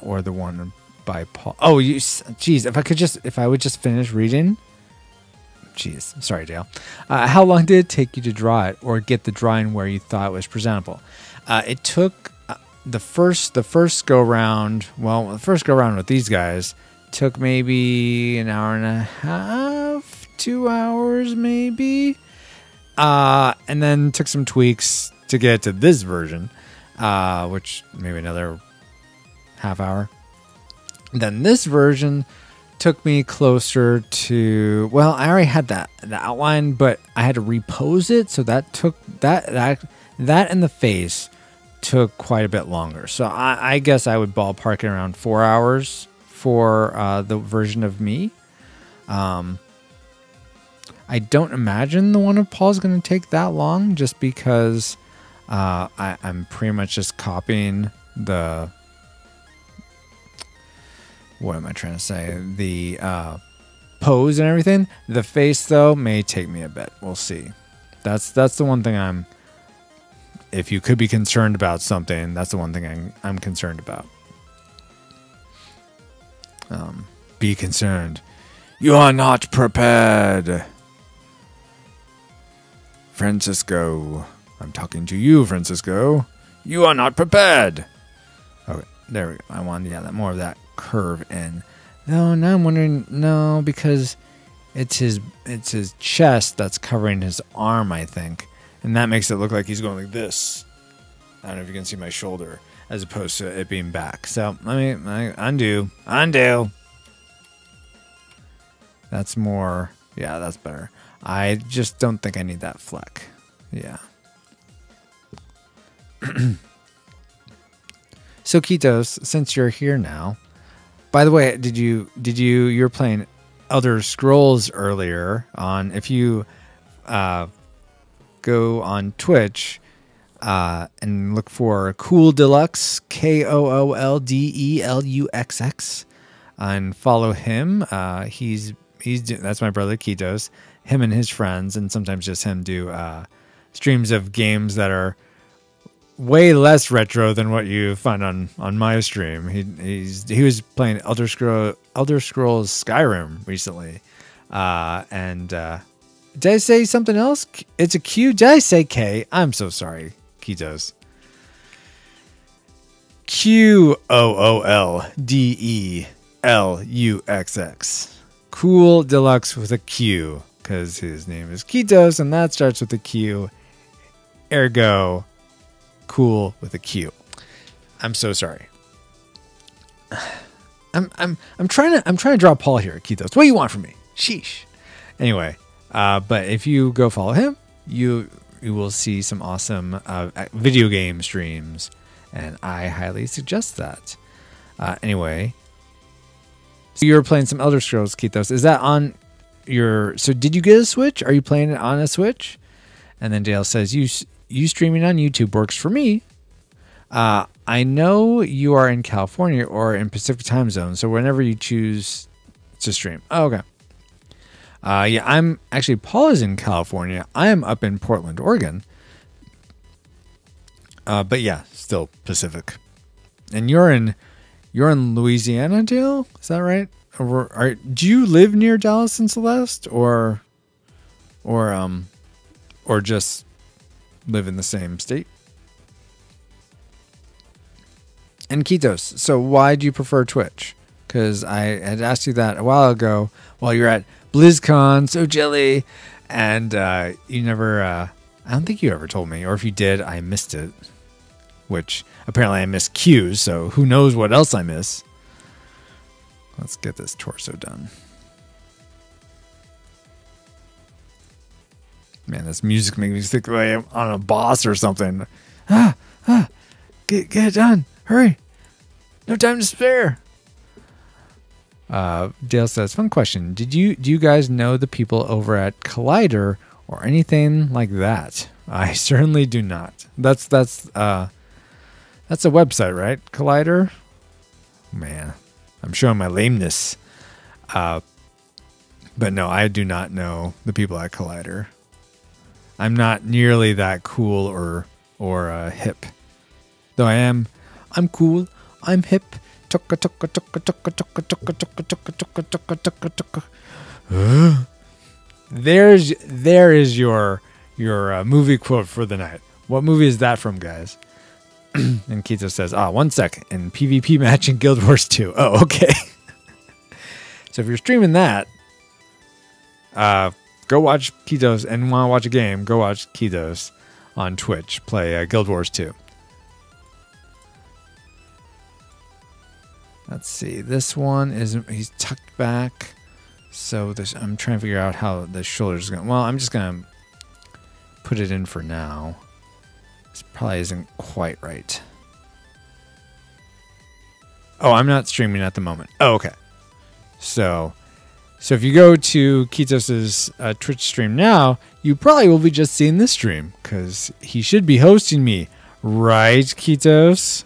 or the one by Paul. Oh, geez, if I would just finish reading. Jeez, sorry, Dale. How long did it take you to draw it or get the drawing where you thought it was presentable? It took the first go round. Well, the first go round with these guys took maybe an hour and a half, 2 hours maybe, and then took some tweaks to get to this version, which maybe another half hour. Then this version took me closer to, well, I already had the outline, but I had to repose it, so that took that and the face took quite a bit longer. So I guess I would ballpark it around 4 hours for the version of me. I don't imagine the one of Paul is going to take that long, just because I'm pretty much just copying the, what am I trying to say? The pose and everything. The face, though, may take me a bit. We'll see. That's the one thing if you could be concerned about something, that's the one thing I'm concerned about. Be concerned. You are not prepared. Francisco. I'm talking to you, Francisco. You are not prepared. Okay, there we go. I wanted to get more of that curve in. No, now I'm wondering, no, because it's his chest that's covering his arm, I think. And that makes it look like he's going like this. I don't know if you can see my shoulder, as opposed to it being back. So let me undo. That's more, yeah, that's better. I just don't think I need that fleck. Yeah. So Kitos, since you're here now, by the way, you were playing Elder Scrolls earlier on. If you go on Twitch and look for Cool Deluxe, KOOLDELUXX, and follow him. That's my brother Kitos. Him and his friends, and sometimes just him, do streams of games that are way less retro than what you find on my stream. He was playing Elder Scrolls Skyrim recently, and did I say something else? It's a Q. Did I say K? I'm so sorry, Kitos. QOOLDELUXX. Cool Deluxe with a Q, because his name is Kitos, and that starts with a Q. Ergo, cool with a Q. I'm so sorry. I'm trying to draw Paul here, Kitos. What do you want from me? Sheesh. Anyway, but if you go follow him, you will see some awesome video game streams, and I highly suggest that. Anyway, so you were playing some Elder Scrolls, Kitos. Is that on your? So did you get a Switch? Are you playing it on a Switch? And then Dale says you streaming on YouTube works for me. I know you are in California or in Pacific time zone, so whenever you choose to stream. Oh, okay. Yeah, I'm actually, Paul is in California. I am up in Portland, Oregon. But yeah, still Pacific. And you're in Louisiana, Dale? Is that right? Do you live near Dallas and Celeste, or just live in the same state? And Kitos, so why do you prefer Twitch? Because I had asked you that a while ago while you're at BlizzCon, so jelly, and you never, I don't think you ever told me, or if you did, I missed it, which apparently I missed cues, so who knows what else I miss. Let's get this torso done. Man, this music makes me think like I'm on a boss or something. Get it done. Hurry. No time to spare. Dale says, fun question. Do you guys know the people over at Collider or anything like that? I certainly do not. That's a website, right? Collider? Man, I'm showing my lameness. But no, I do not know the people at Collider. I'm not nearly that cool or hip. Though I'm cool. I'm hip. There is your movie quote for the night. What movie is that from, guys? And Keto says, 1 sec. In PvP match in Guild Wars 2. Oh, okay. So if you're streaming that, go watch Ketos and want to watch a game, go watch Ketos on Twitch play Guild Wars 2. Let's see. This one he's tucked back. So I'm trying to figure out how the shoulders are going. Well, I'm just going to put it in for now. This probably isn't quite right. Oh, I'm not streaming at the moment. Oh, okay. So if you go to Ketos' Twitch stream now, you probably will be just seeing this stream because he should be hosting me. Right, Ketos?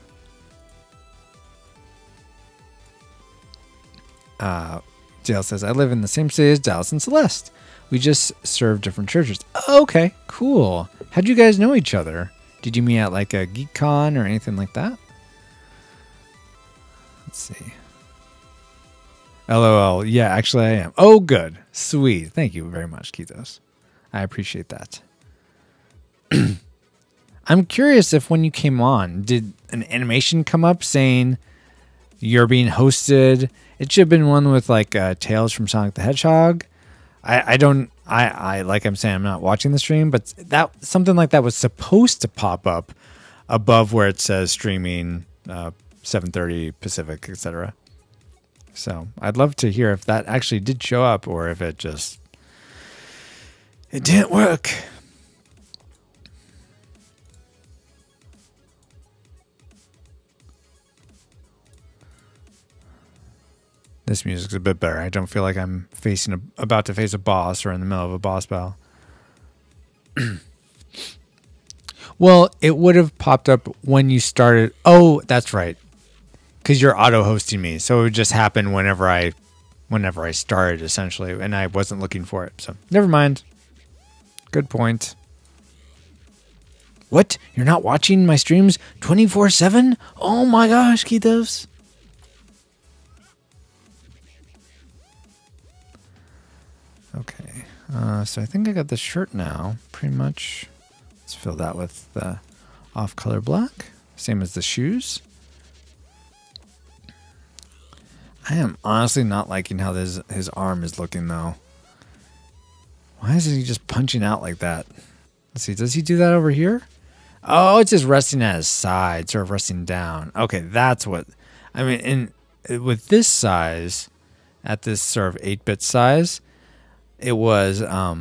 Dale says, I live in the same city as Dallas and Celeste. We just serve different churches. Oh, okay, cool. How'd you guys know each other? Did you meet at like a Geek Con or anything like that? Let's see. LOL. Yeah, actually I am. Oh, good. Sweet. Thank you very much, Ketos. I appreciate that. I'm curious if when you came on, did an animation come up saying you're being hosted? It should have been one with like Tales from Sonic the Hedgehog. I like I'm saying, I'm not watching the stream, but that something like that was supposed to pop up above where it says streaming 7:30 Pacific, etc. So I'd love to hear if that actually did show up or if it didn't work. This music's a bit better. I don't feel like I'm about to face a boss or in the middle of a boss battle. Well, it would have popped up when you started. Oh, that's right. Because you're auto-hosting me. So it would just happen whenever I started, essentially. And I wasn't looking for it. So never mind. Good point. What? You're not watching my streams 24/7? Oh my gosh, Ketos. Okay, so I think I got the shirt now, pretty much. Let's fill that with the off-color black, same as the shoes. I am honestly not liking how his arm is looking, though. Why is he just punching out like that? Let's see, does he do that over here? Oh, it's just resting at his side, sort of resting down. Okay, that's what... I mean, with this size, at this sort of 8-bit size... It was, I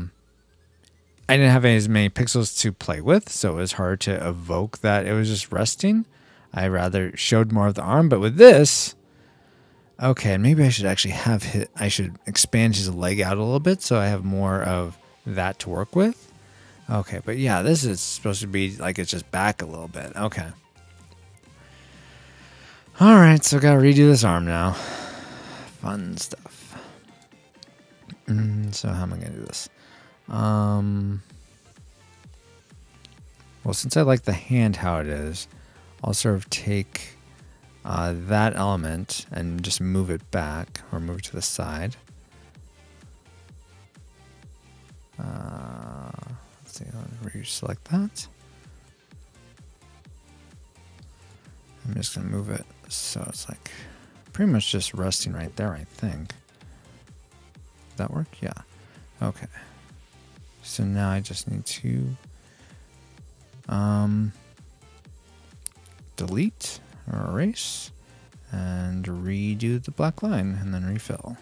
didn't have as many pixels to play with, so it was hard to evoke that it was just resting. I rather showed more of the arm, but with this, okay, maybe I should actually I should expand his leg out a little bit so I have more of that to work with. Okay, but yeah, this is supposed to be like it's just back a little bit. Okay. All right, so gotta redo this arm now. Fun stuff. So how am I going to do this? Well, since I like the hand how it is, I'll sort of take that element and just move it back or move it to the side. Let's see, I'll reselect that. I'm just going to move it so it's like pretty much just resting right there, I think. That work? Yeah. Okay. So now I just need to delete or erase and redo the black line and then refill.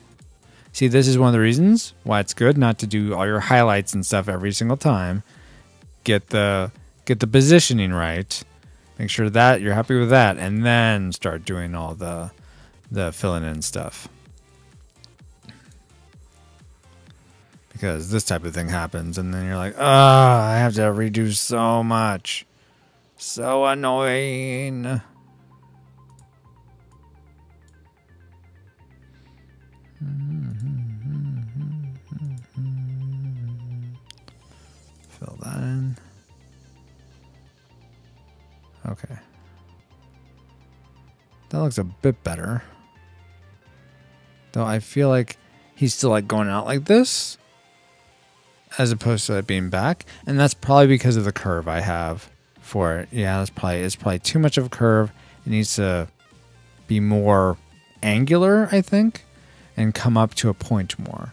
See, this is one of the reasons why it's good not to do all your highlights and stuff every single time. Get the positioning right. Make sure that you're happy with that, and then start doing all the filling in stuff. Because this type of thing happens, and then you're like, I have to redo so much. So annoying. Fill that in. Okay. That looks a bit better. Though I feel like he's still like going out like this, as opposed to it being back. And that's probably because of the curve I have for it. Yeah, it's probably too much of a curve. It needs to be more angular, I think, and come up to a point more.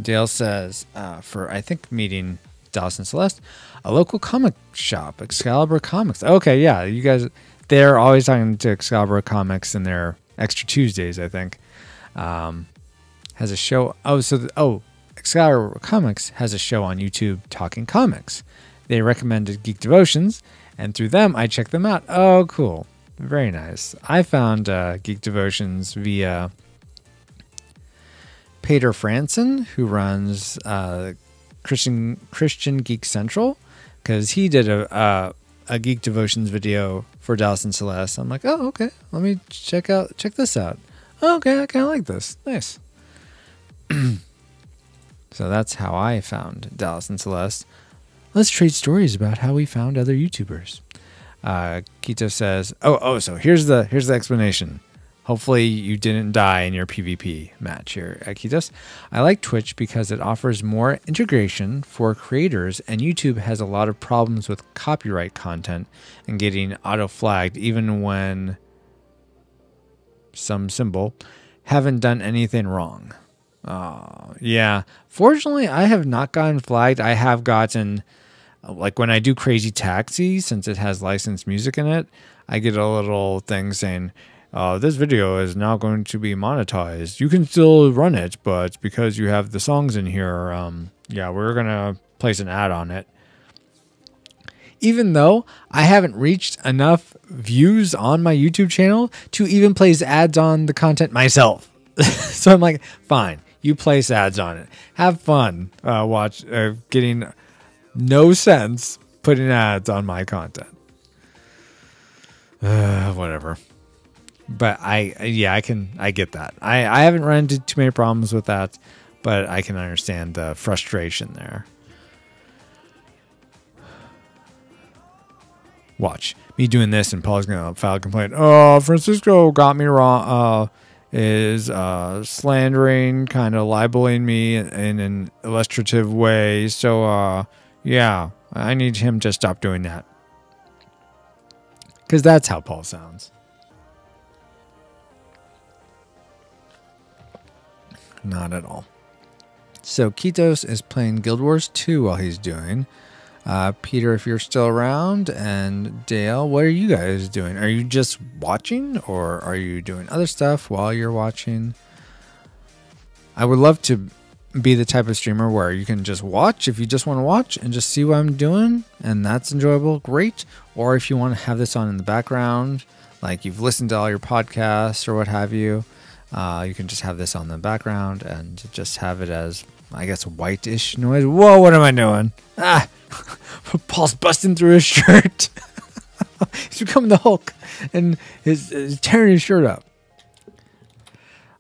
Dale says, for, I think, meeting Dallas and Celeste, a local comic shop, Excalibur Comics. Okay, yeah, you guys, they're always talking to Excalibur Comics in their Extra Tuesdays, I think. Has a show. Excalibur Comics has a show on YouTube talking comics. They recommended Geek Devotions, and through them, I checked them out. Oh, cool. Very nice. I found Geek Devotions via Peter Franson, who runs Christian Geek Central, because he did a Geek Devotions video for Dallas and Celeste. I'm like, oh, okay. Let me check this out. Oh, okay, I kind of like this. Nice. So that's how I found Dallas and Celeste. Let's trade stories about how we found other YouTubers. Keto says, so here's the explanation. Hopefully you didn't die in your PvP match here at Kitos. I like Twitch because it offers more integration for creators, and YouTube has a lot of problems with copyright content and getting auto-flagged even when some symbol haven't done anything wrong. Yeah. Fortunately, I have not gotten flagged. I have gotten, like when I do Crazy Taxi, since it has licensed music in it, I get a little thing saying, this video is now going to be monetized. You can still run it, but because you have the songs in here, yeah, we're going to place an ad on it. Even though I haven't reached enough views on my YouTube channel to even place ads on the content myself. So I'm like, fine, you place ads on it. Have fun getting no sense putting ads on my content. Whatever. But I get that. I haven't run into too many problems with that, but I can understand the frustration there. Watch me doing this, and Paul's gonna file a complaint. Oh, Francisco got me wrong. Is slandering, kind of libeling me in an illustrative way. So yeah, I need him to stop doing that, because that's how Paul sounds. Not at all. So Kitos is playing Guild Wars 2 while he's doing. Peter, if you're still around, and Dale, what are you guys doing? Are you just watching, or are you doing other stuff while you're watching? I would love to be the type of streamer where you can just watch if you just want to watch and just see what I'm doing, and that's enjoyable, great. Or if you want to have this on in the background, like you've listened to all your podcasts or what have you, you can just have this on the background and just have it as, I guess, whitish noise. Whoa, what am I doing? Paul's busting through his shirt. He's becoming the Hulk, and he's tearing his shirt up.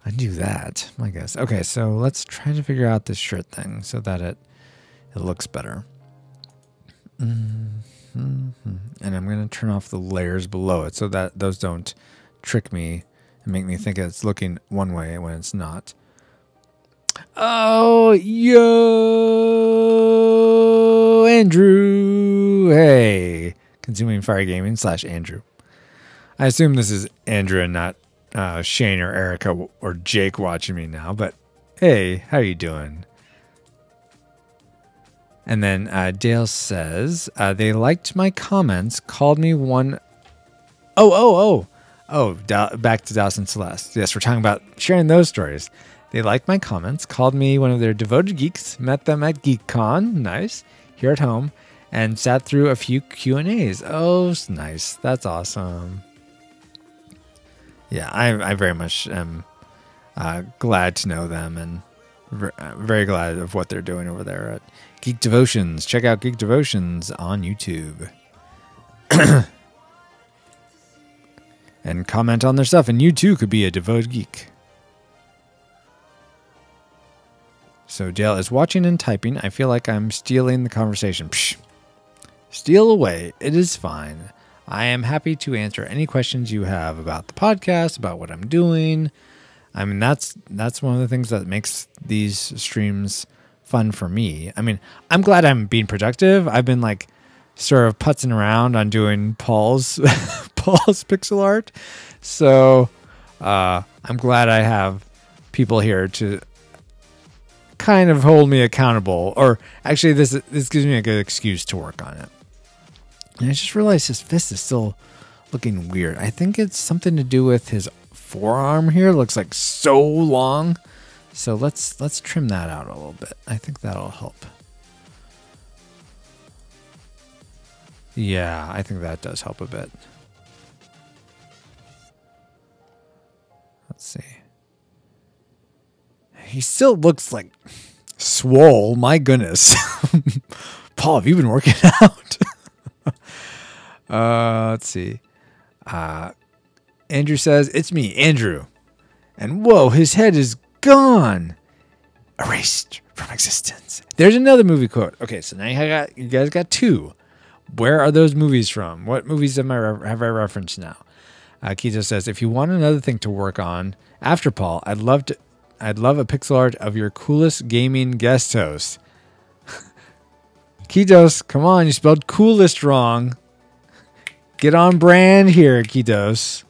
I knew that, I guess. Okay, so let's try to figure out this shirt thing so that it looks better. And I'm going to turn off the layers below it so that those don't trick me and make me think it's looking one way when it's not. Oh, yo, Andrew. Hey, Consuming Fire Gaming / Andrew. I assume this is Andrew and not Shane or Erica or Jake watching me now, but hey, how you doing? And then Dale says, they liked my comments, called me one. Oh, back to Dallas and Celeste. Yes, we're talking about sharing those stories. They liked my comments, called me one of their devoted geeks, met them at GeekCon, nice, here at home, and sat through a few Q&As. Oh, nice. That's awesome. Yeah, I very much am glad to know them and very glad of what they're doing over there at Geek Devotions. Check out Geek Devotions on YouTube. And comment on their stuff, and you too could be a devoted geek. So Dale is watching and typing. I feel like I'm stealing the conversation. Psh. Steal away. It is fine. I am happy to answer any questions you have about the podcast, about what I'm doing. I mean, that's one of the things that makes these streams fun for me. I mean, I'm glad I'm being productive. I've been like sort of putzing around on doing Paul's pixel art. So I'm glad I have people here to kind of hold me accountable. Or actually, this gives me a good excuse to work on it. And I just realized his fist is still looking weird. I think it's something to do with his forearm here. It looks like so long. So let's trim that out a little bit. I think that'll help. Yeah, I think that does help a bit. Let's see. He still looks like swole. My goodness. Paul, have you been working out? Let's see. Andrew says, it's me, Andrew. And whoa, his head is gone. Erased from existence. There's another movie quote. Okay, so now you guys got two. Where are those movies from? What movies have I referenced now? Keto says, if you want another thing to work on after Paul, I'd love a pixel art of your coolest gaming guest host. Ketos, come on, you spelled coolest wrong. Get on brand here, Ketos.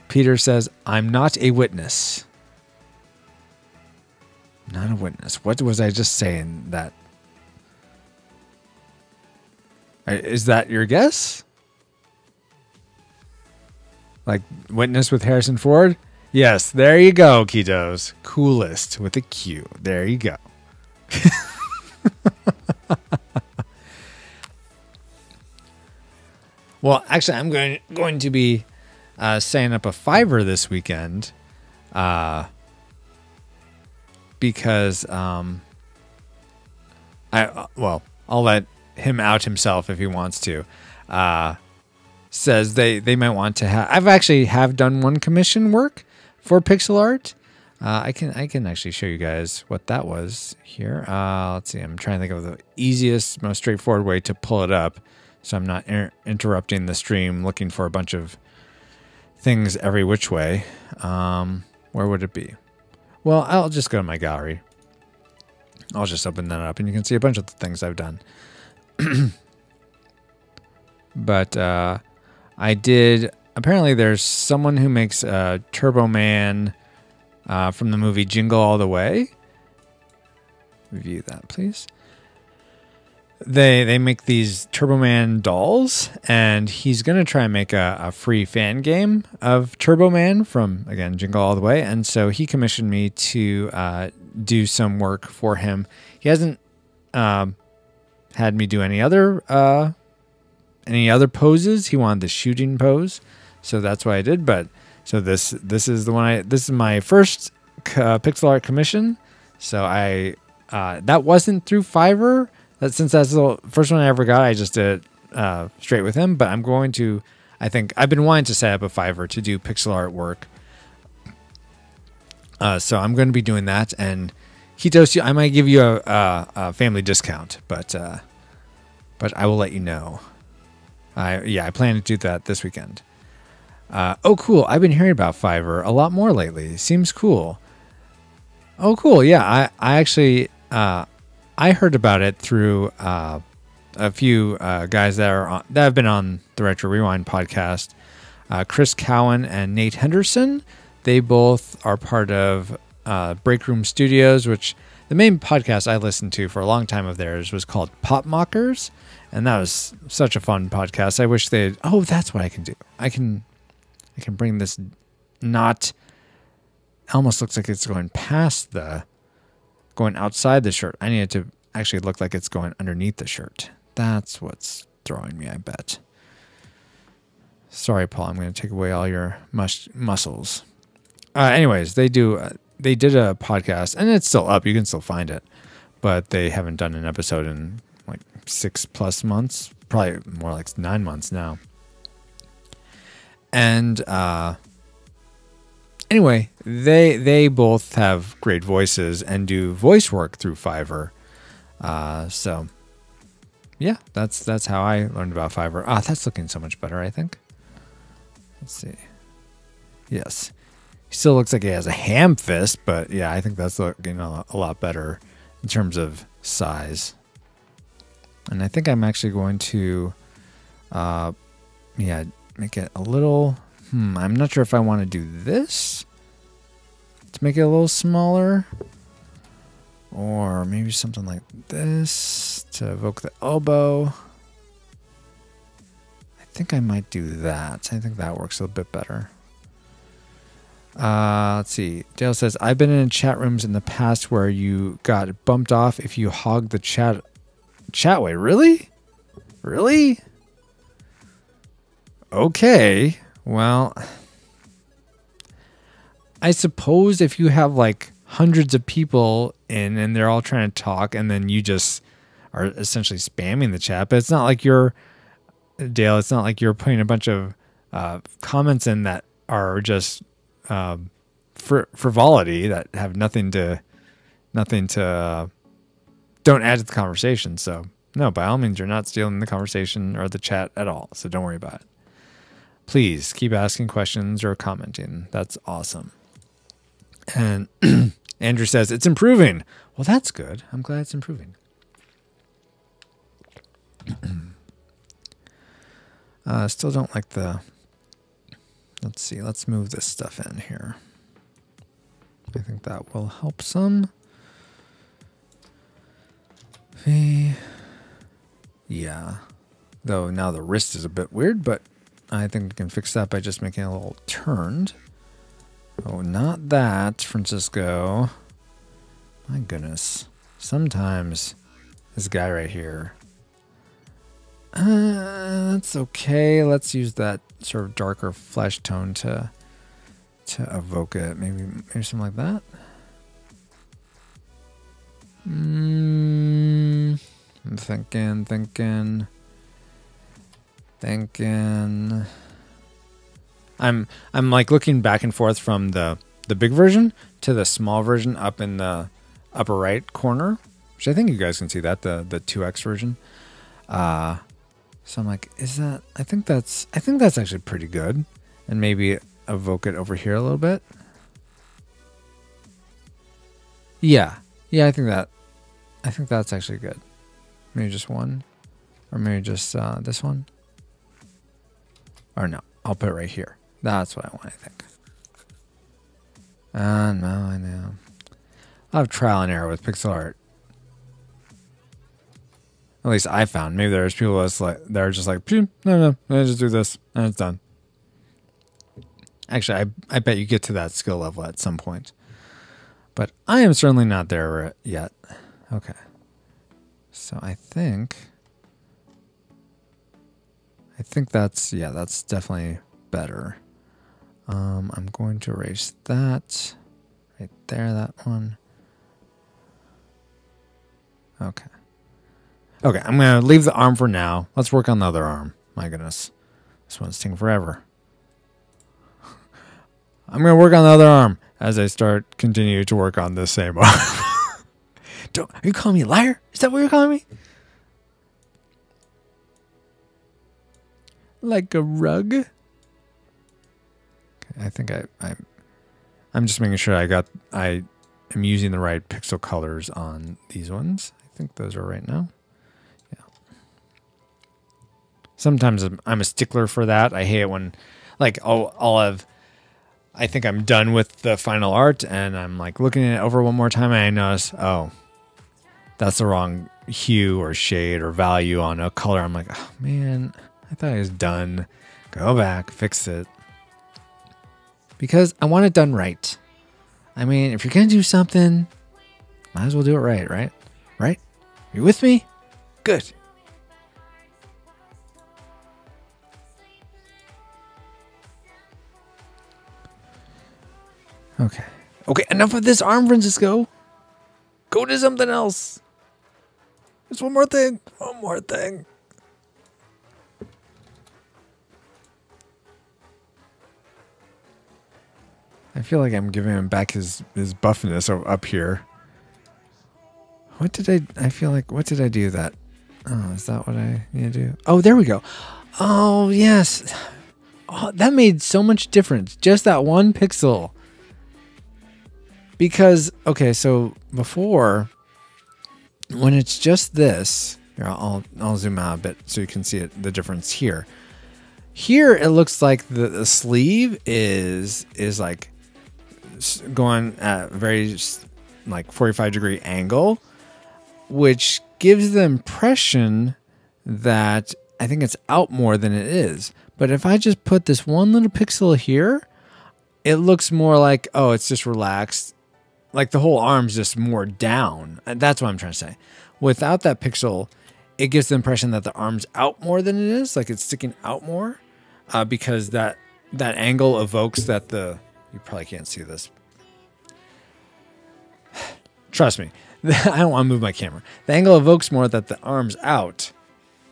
Peter says, I'm not a witness. Not a witness. What was I just saying that? Is that your guess? Like witness with Harrison Ford? Yes, there you go, Ketos. Coolest with a Q. There you go. Well, actually, I'm going to be setting up a Fiverr this weekend because I'll let him out himself if he wants to. Says they might want to have. I've actually done one commission work for pixel art. I can actually show you guys what that was here. Let's see. I'm trying to think of the easiest, most straightforward way to pull it up, so I'm not interrupting the stream looking for a bunch of things every which way. Where would it be? Well, I'll just go to my gallery. I'll just open that up, and you can see a bunch of the things I've done. But I did. Apparently, there's someone who makes Turbo Man from the movie Jingle All the Way. Review that, please. They make these Turbo Man dolls, and he's going to try and make a free fan game of Turbo Man from, again, Jingle All the Way. And so he commissioned me to do some work for him. He hasn't had me do any other poses. He wanted the shooting pose, so that's what I did. But so this is the one. This is my first pixel art commission. So that wasn't through Fiverr. Since that's the first one I ever got, I just did it straight with him. But I'm going to. I think I've been wanting to set up a Fiverr to do pixel art work. So I'm going to be doing that. And Ketos, I might give you a family discount, but I will let you know. I plan to do that this weekend. Oh, cool. I've been hearing about Fiverr a lot more lately. Seems cool. Oh, cool. Yeah, I actually I heard about it through a few guys that have been on the Retro Rewind podcast. Chris Cowan and Nate Henderson. They both are part of Break Room Studios, which the main podcast I listened to for a long time of theirs was called Pop Mockers, and that was such a fun podcast. I wish they'd. Oh, that's what I can do. I can bring this not. Almost looks like it's going going outside the shirt. I need it to actually look like it's going underneath the shirt. That's what's throwing me, I bet. Sorry, Paul. I'm going to take away all your muscles. Anyways, they did a podcast, and it's still up. You can still find it, but they haven't done an episode in like 6+ months, probably more like 9 months now. And anyway, they both have great voices and do voice work through Fiverr. So yeah, that's how I learned about Fiverr. That's looking so much better, I think. Let's see. Yes. He still looks like he has a ham fist, but yeah, I think that's looking a lot better in terms of size. And I think I'm actually going to make it a little I'm not sure if I want to do this to make it a little smaller, or maybe something like this to evoke the elbow. I think I might do that. I think that works a little bit better. Let's see. Dale says, I've been in chat rooms in the past where you got bumped off if you hog the chatway. Really? Really? Okay. Well, I suppose if you have like hundreds of people in and they're all trying to talk and then you just are essentially spamming the chat, but it's not like Dale, it's not like you're putting a bunch of comments in that are just frivolity that have nothing to don't add to the conversation. So no, by all means, you're not stealing the conversation or the chat at all. So don't worry about it. Please keep asking questions or commenting. That's awesome. And Andrew says it's improving. Well, that's good. I'm glad it's improving. Still don't like the... Let's see. Let's move this stuff in here. I think that will help some. Yeah. Though now the wrist is a bit weird, but I think we can fix that by just making it a little turned. Oh, not that, Francisco. My goodness. Sometimes this guy right here. That's okay. Let's use that sort of darker flesh tone to evoke it. Maybe something like that. I'm thinking. I'm like looking back and forth from the big version to the small version up in the upper right corner, which I think you guys can see that the 2x version. So I'm like, I think that's actually pretty good, and maybe evoke it over here a little bit. Yeah, I think that's actually good. Maybe just one, or maybe just this one. Or no, I'll put it right here. That's what I want, I think. No, I know. I'll have trial and error with pixel art. At least I found. Maybe there's people that are just like, no, I just do this, and it's done. Actually, I bet you get to that skill level at some point. But I am certainly not there yet. Okay. So I think that's definitely better. I'm going to erase that right there, that one. Okay, I'm going to leave the arm for now. Let's work on the other arm. My goodness. This one's taking forever. I'm going to work on the other arm as I continue to work on this same arm. Are you calling me a liar? Is that what you're calling me? Like a rug? Okay, I think I'm just making sure I am using the right pixel colors on these ones. I think those are right now. Yeah. Sometimes I'm a stickler for that. I hate it when, like, I think I'm done with the final art and I'm like looking it over one more time and I notice, oh, that's the wrong hue or shade or value on a color. I'm like, oh man, I thought it was done. Go back, fix it. Because I want it done right. I mean, if you're going to do something, might as well do it right, right? Right? You with me? Good. Okay. Okay, enough of this arm, Francisco. Go to something else. There's one more thing. One more thing. I feel like I'm giving him back his buffness up here. What did I feel like, what did I do that? Oh, is that what I need to do? Oh, there we go. Oh, yes. Oh, that made so much difference. Just that one pixel. Because, okay, so before, when it's just this, here, I'll zoom out a bit so you can see it, the difference here. Here, it looks like the sleeve is like going at a very like 45-degree angle, which gives the impression that I think it's out more than it is. But if I just put this one little pixel here, it looks more like, oh, it's just relaxed. Like the whole arm's just more down. And that's what I'm trying to say. Without that pixel, it gives the impression that the arm's out more than it is. Like it's sticking out more because that angle evokes that the... You probably can't see this. Trust me. I don't want to move my camera. The angle evokes more that the arm's out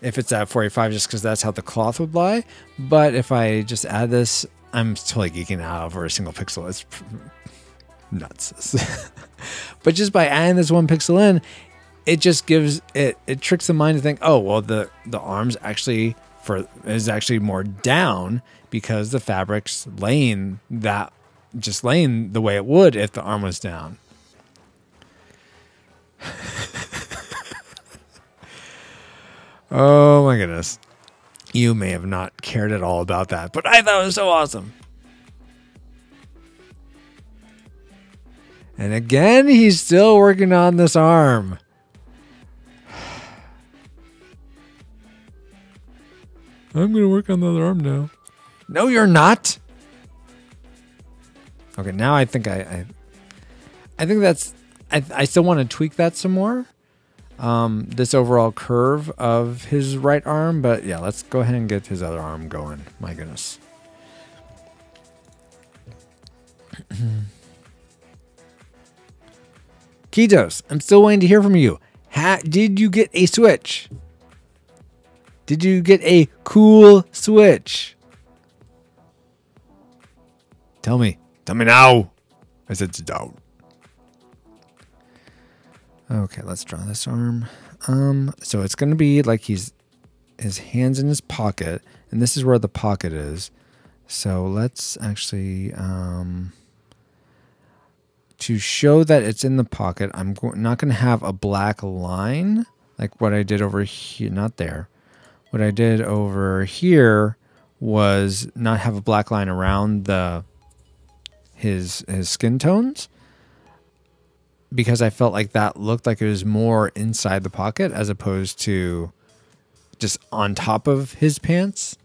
if it's at 45 just because that's how the cloth would lie. But if I just add this, I'm totally geeking out over a single pixel. It's nuts. But just by adding this one pixel in, it just gives it tricks the mind to think, oh, well, the arm's actually is actually more down because the fabric's laying the way it would if the arm was down. Oh my goodness. You may have not cared at all about that, but I thought it was so awesome. And again, he's still working on this arm. I'm going to work on the other arm now. No, you're not. Okay, now I think I think that's... I still want to tweak that some more. This overall curve of his right arm. But yeah, let's go ahead and get his other arm going. My goodness. Kitos, I'm still waiting to hear from you. Did you get a Switch? Did you get a cool Switch? Tell me. Tell me now. I said sit down. Okay, let's draw this arm. So it's going to be like his hands in his pocket, and this is where the pocket is. So let's actually, to show that it's in the pocket, I'm not going to have a black line like what I did over here. Not there. What I did over here was not have a black line around his skin tones, because I felt like that looked like it was more inside the pocket as opposed to just on top of his pants.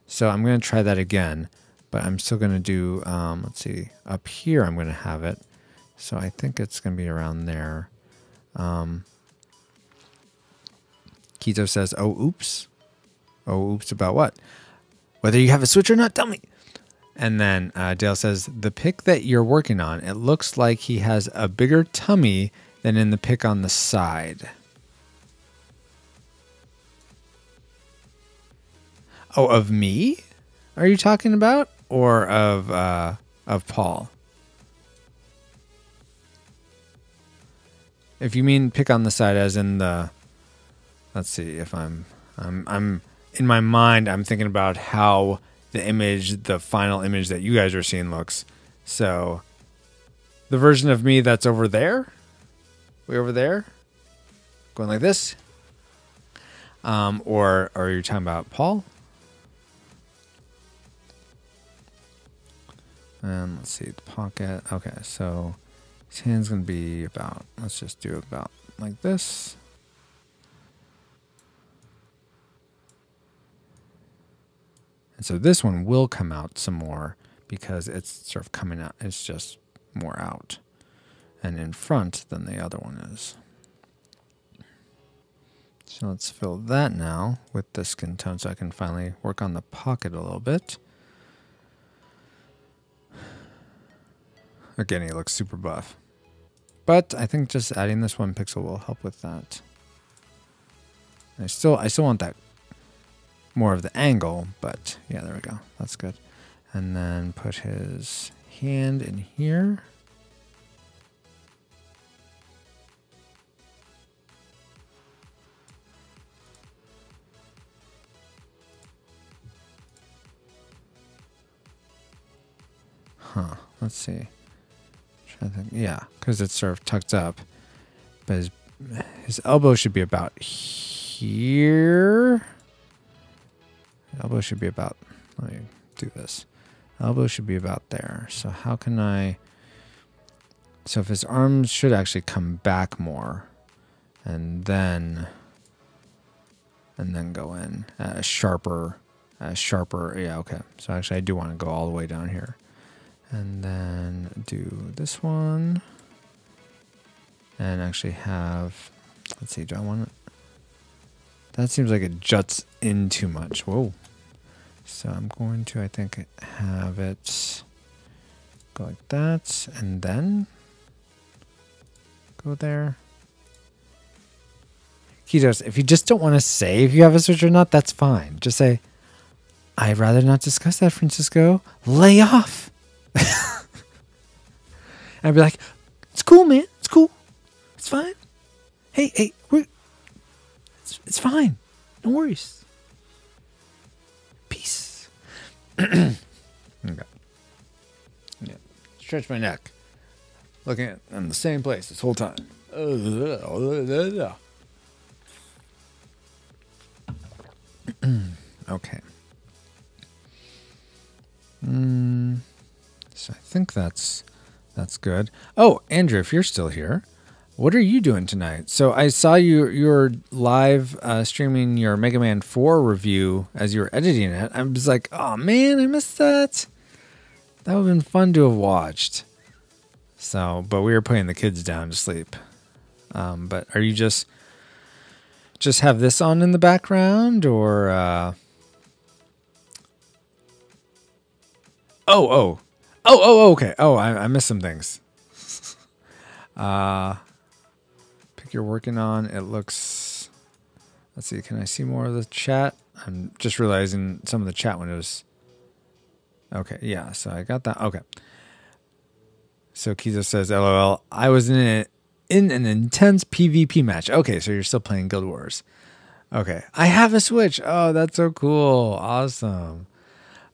So I'm going to try that again, but I'm still going to do, let's see, up here I'm going to have it. So I think it's going to be around there. Keto says, oh, oops. Oh, oops about what? Whether you have a Switch or not, tell me. And then Dale says, the pic that you're working on, it looks like he has a bigger tummy than in the pic on the side. Oh, of me? Are you talking about? Or of Paul? If you mean pic on the side as in the... Let's see if I'm in my mind, I'm thinking about how the final image that you guys are seeing looks. So the version of me that's over there, way over there, going like this. Or are you talking about Paul? And let's see, the pocket. Okay, so his hand's going to be about, let's just do about something like this. And so this one will come out some more because it's sort of coming out. It's just more out and in front than the other one is. So let's fill that now with the skin tone so I can finally work on the pocket a little bit. Again, he looks super buff. But I think just adding this 1 pixel will help with that. I still want that more of the angle, but yeah, there we go. That's good. And then put his hand in here. Huh, let's see. Trying to think. Yeah, because it's sort of tucked up. But his elbow should be about here. Elbow should be about, let me do this. Elbow should be about there. So how can I, so if his arms should actually come back more and then go in as sharper, yeah, okay. So actually I do want to go all the way down here. And then do this one. And actually have, let's see, do I want it? That seems like it juts in too much. Whoa. So I'm going to, I think, have it go like that. And then go there. If you just don't want to say if you have a switch or not, that's fine. Just say, I'd rather not discuss that, Francisco. Lay off. And I'd be like, it's cool, man. It's cool. It's fine. Hey, it's fine. No worries. Peace. Okay. Yeah. Stretch my neck. Looking at I'm in the same place this whole time. Okay. So I think that's good. Oh, Andrew, if you're still here, what are you doing tonight? So I saw you're live streaming your Mega Man 4 review as you were editing it. I was like, oh man, I missed that. That would have been fun to have watched. So, but we were putting the kids down to sleep. But are you just have this on in the background or? Okay. Oh, I missed some things. Pick you're working on. It looks. Let's see. Can I see more of the chat? I'm just realizing some of the chat windows. Okay, yeah. So I got that. Okay. So Kizo says, "LOL. I was in an intense PvP match." Okay, so you're still playing Guild Wars. Okay, I have a Switch. Oh, that's so cool. Awesome.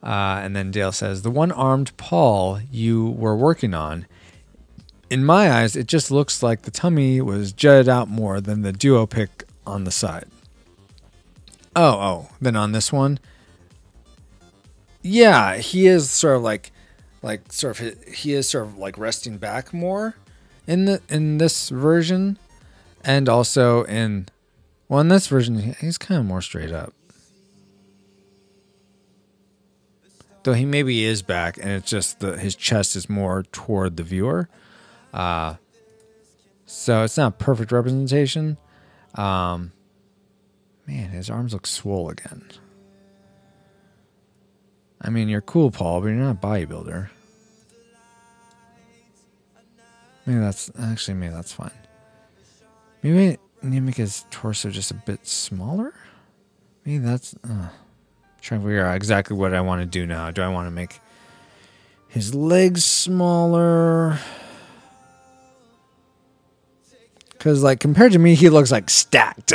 And then Dale says, the one-armed Paul you were working on, in my eyes, it just looks like the tummy was jutted out more than the duo pick on the side. Oh, then on this one, yeah, he is sort of like he is sort of like resting back more in this version, and also in this version, he's kind of more straight up. Though he maybe is back, and it's just his chest is more toward the viewer. So it's not a perfect representation. Man, his arms look swole again. I mean, you're cool, Paul, but you're not a bodybuilder. Maybe that's fine. Maybe make his torso just a bit smaller. Maybe that's. Trying to figure out exactly what I want to do now. Do I want to make his legs smaller? Because, like, compared to me, he looks like stacked.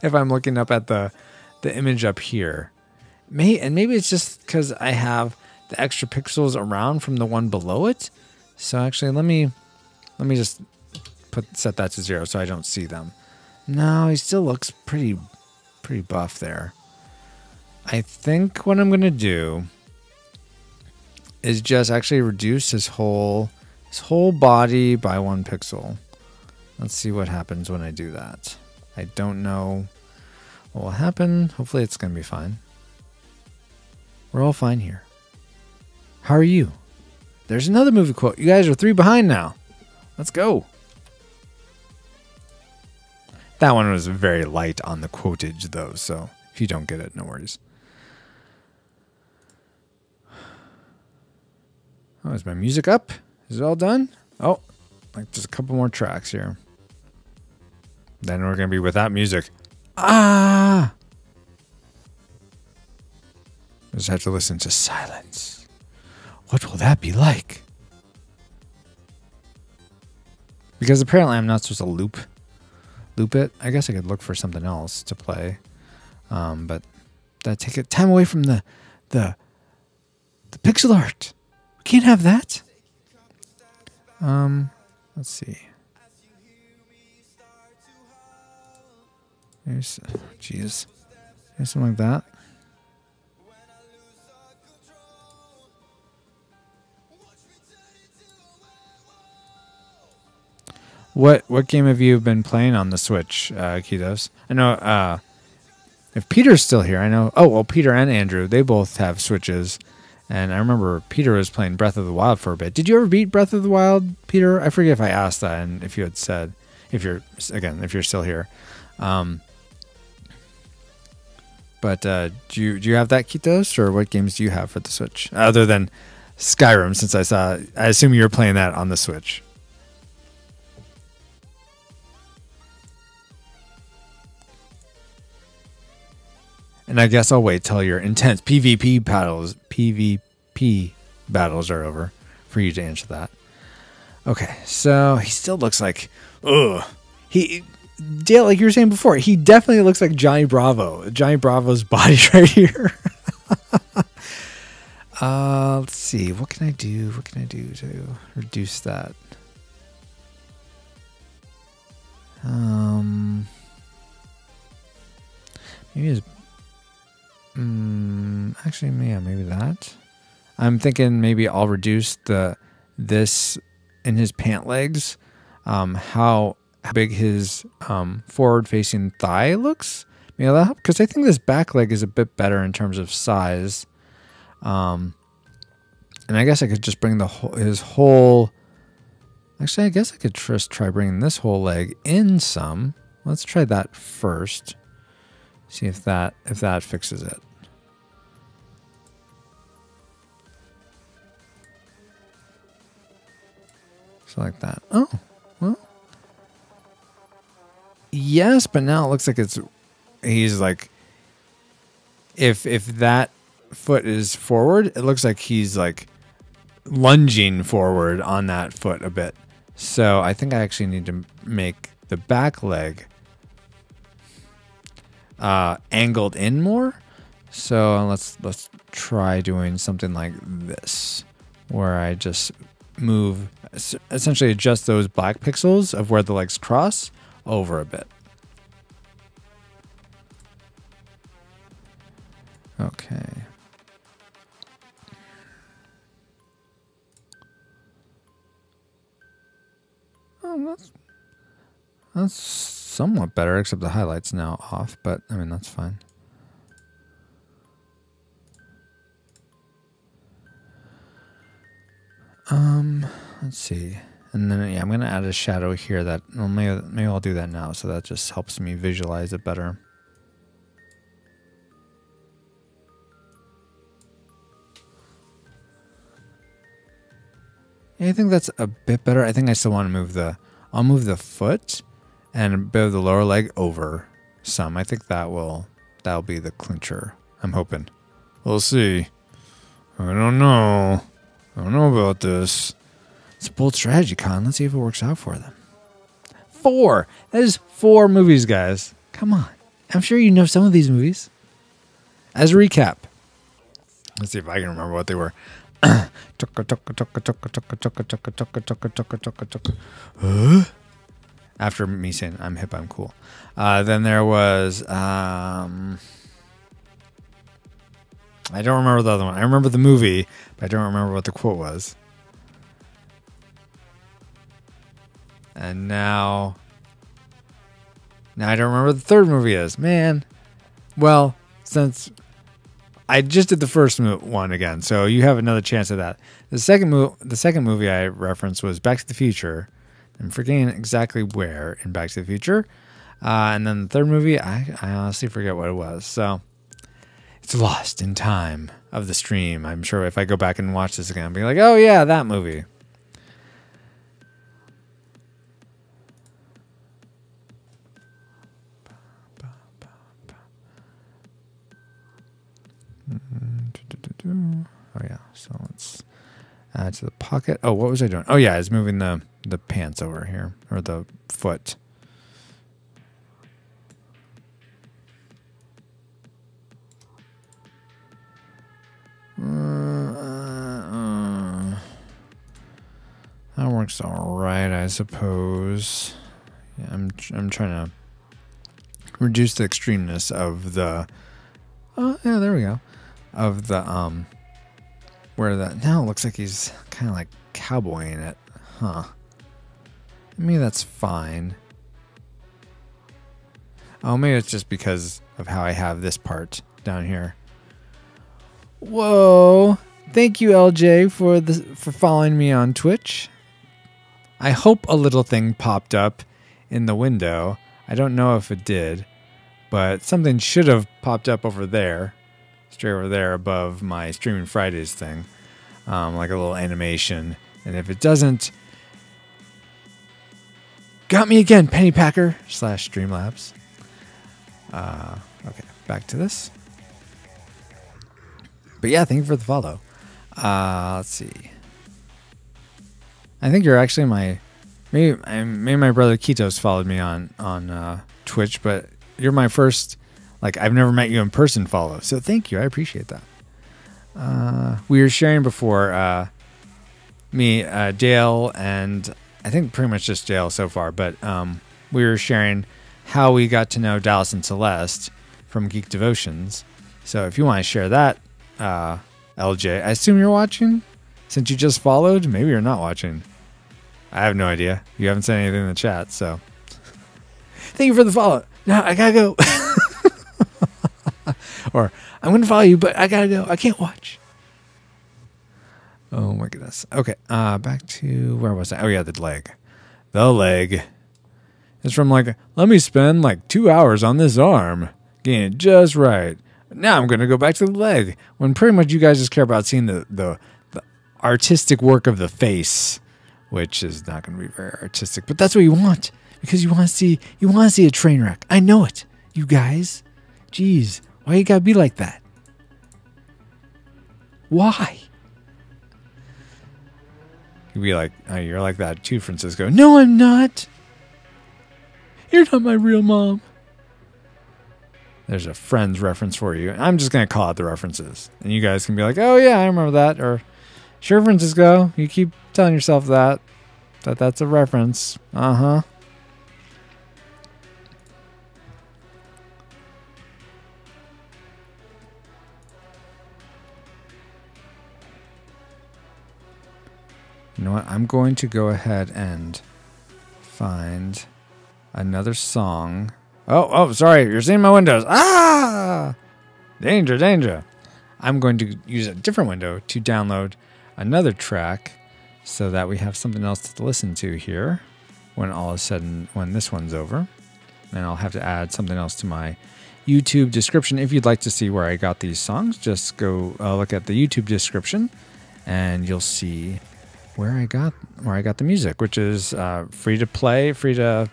If I'm looking up at the image up here, maybe it's just because I have the extra pixels around from the one below it. So actually, let me just set that to 0 so I don't see them. No, he still looks pretty buff there. I think what I'm going to do is just actually reduce his whole body by 1 pixel. Let's see what happens when I do that. I don't know what will happen. Hopefully it's going to be fine. We're all fine here. How are you? There's another movie quote. You guys are 3 behind now. Let's go. That one was very light on the quotage, though, so if you don't get it, no worries. Oh, is my music up? Is it all done? Oh, like just a couple more tracks here. Then we're going to be without music. Ah! Just have to listen to silence. What will that be like? Because apparently I'm not supposed to loop it. I guess I could look for something else to play. But that take time away from the pixel art. We can't have that. Let's see. There's, jeez. There's something like that. What game have you been playing on the Switch, Kitos? I know if Peter's still here, I know. Oh, well, Peter and Andrew, they both have Switches. And I remember Peter was playing Breath of the Wild for a bit. Did you ever beat Breath of the Wild, Peter? I forget if I asked that and if you had said, if you're still here. But do you have that, Kitos? Or what games do you have for the Switch? Other than Skyrim, since I assume you were playing that on the Switch. And I guess I'll wait till your intense PvP battles are over for you to answer that. Okay, so he still looks like, ugh. Dale, like you were saying before, he definitely looks like Johnny Bravo. Johnny Bravo's body right here. Let's see. What can I do? What can I do to reduce that? Maybe his... actually, yeah, maybe that. I'm thinking maybe I'll reduce this in his pant legs. How big his forward-facing thigh looks. Maybe that'll help, because I think this back leg is a bit better in terms of size. And I guess I could just bring his whole. Actually, I guess I could just try bringing this whole leg in some. Let's try that first. See if that fixes it. So like that. Oh, well. Yes, but now it looks like he's like, if that foot is forward, it looks like he's like lunging forward on that foot a bit. So I think I actually need to make the back leg angled in more. So let's try doing something like this, where I just move, essentially adjust those black pixels of where the legs cross over a bit. Okay. Oh, that's somewhat better, except the highlight's now off, but I mean, that's fine. Let's see. And then, yeah, I'm going to add a shadow here that, well, maybe I'll do that now, so that just helps me visualize it better. Yeah, I think that's a bit better. I think I still want to move I'll move the foot and a bit of the lower leg over some. I think that'll be the clincher, I'm hoping. We'll see. I don't know. I don't know about this. It's a bold strategy, Con. Let's see if it works out for them. 4! That is 4 movies, guys. Come on. I'm sure you know some of these movies. As a recap. Let's see if I can remember what they were. After me saying I'm hip, I'm cool. Then there was... I don't remember the other one. I remember the movie, but I don't remember what the quote was. And now Now I don't remember what the third movie is. Man. Well, since I just did the first one again, so you have another chance at that. The second movie I referenced was Back to the Future. I'm forgetting exactly where in Back to the Future. And then the third movie, I honestly forget what it was. So it's lost in time of the stream. I'm sure if I go back and watch this again, I'll be like, oh yeah, that movie. Oh yeah, so let's add to the pocket. Oh, what was I doing? Oh yeah, I was moving the pants over here, or the foot. That works all right, I suppose. Yeah, I'm trying to reduce the extremeness of the. Oh yeah, there we go. Of the where that now it looks like he's kind of like cowboying it, huh? Maybe that's fine. Oh, maybe it's just because of how I have this part down here. Whoa! Thank you, LJ, for following me on Twitch. I hope a little thing popped up in the window. I don't know if it did, but something should have popped up over there, straight over there above my Streaming Fridays thing, like a little animation. And if it doesn't, got me again, Pennypacker / Streamlabs. Okay, back to this. But yeah, thank you for the follow. Let's see. I think you're actually maybe my brother Kitos followed me on Twitch, but you're my first, like, I've never met you in person follow. So thank you. I appreciate that. We were sharing before, me, Dale, and I think pretty much just Dale so far, but we were sharing how we got to know Dallas and Celeste from Geek Devotions. So if you want to share that, LJ, I assume you're watching? Since you just followed, maybe you're not watching. I have no idea. You haven't said anything in the chat, so. Thank you for the follow. No, I gotta go. Or, I'm gonna follow you, but I gotta go. I can't watch. Oh my goodness. Okay, back to, where was I? Oh yeah, the leg. The leg. It's from like, let me spend like 2 hours on this arm, getting it just right. Now I'm gonna go back to the leg. When pretty much you guys just care about seeing the artistic work of the face, which is not going to be very artistic, but that's what you want, because you want to see a train wreck. I know it, you guys. Jeez, why you gotta be like that? Why? You'd be like, oh, you're like that too, Francisco. No, I'm not. You're not my real mom. There's a Friends reference for you. I'm just going to call out the references, and you guys can be like, oh yeah, I remember that, or sure, Francisco, you keep telling yourself that's a reference. Uh-huh. You know what? I'm going to go ahead and find another song. Oh, sorry. You're seeing my windows. Ah! Danger, danger. I'm going to use a different window to download another track so that we have something else to listen to here when all is said and when this one's over. And I'll have to add something else to my YouTube description. If you'd like to see where I got these songs, just go look at the YouTube description and you'll see where I got the music, which is free to play, free to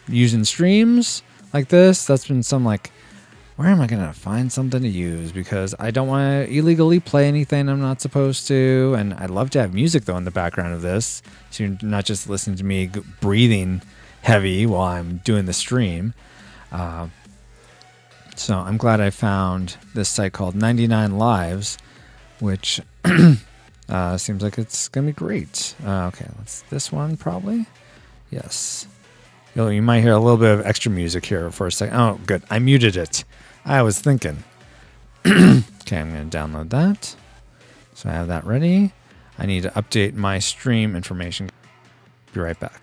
use in streams like this. That's been some like, where am I going to find something to use? Because I don't want to illegally play anything I'm not supposed to. And I'd love to have music, though, in the background of this. So you're not just listening to me breathing heavy while I'm doing the stream. So I'm glad I found this site called 99 Lives, which seems like it's going to be great. Okay, let's this one probably. Yes. You might hear a little bit of extra music here for a second. Oh, good. I muted it. I was thinking. Okay, I'm going to download that. So I have that ready. I need to update my stream information. Be right back.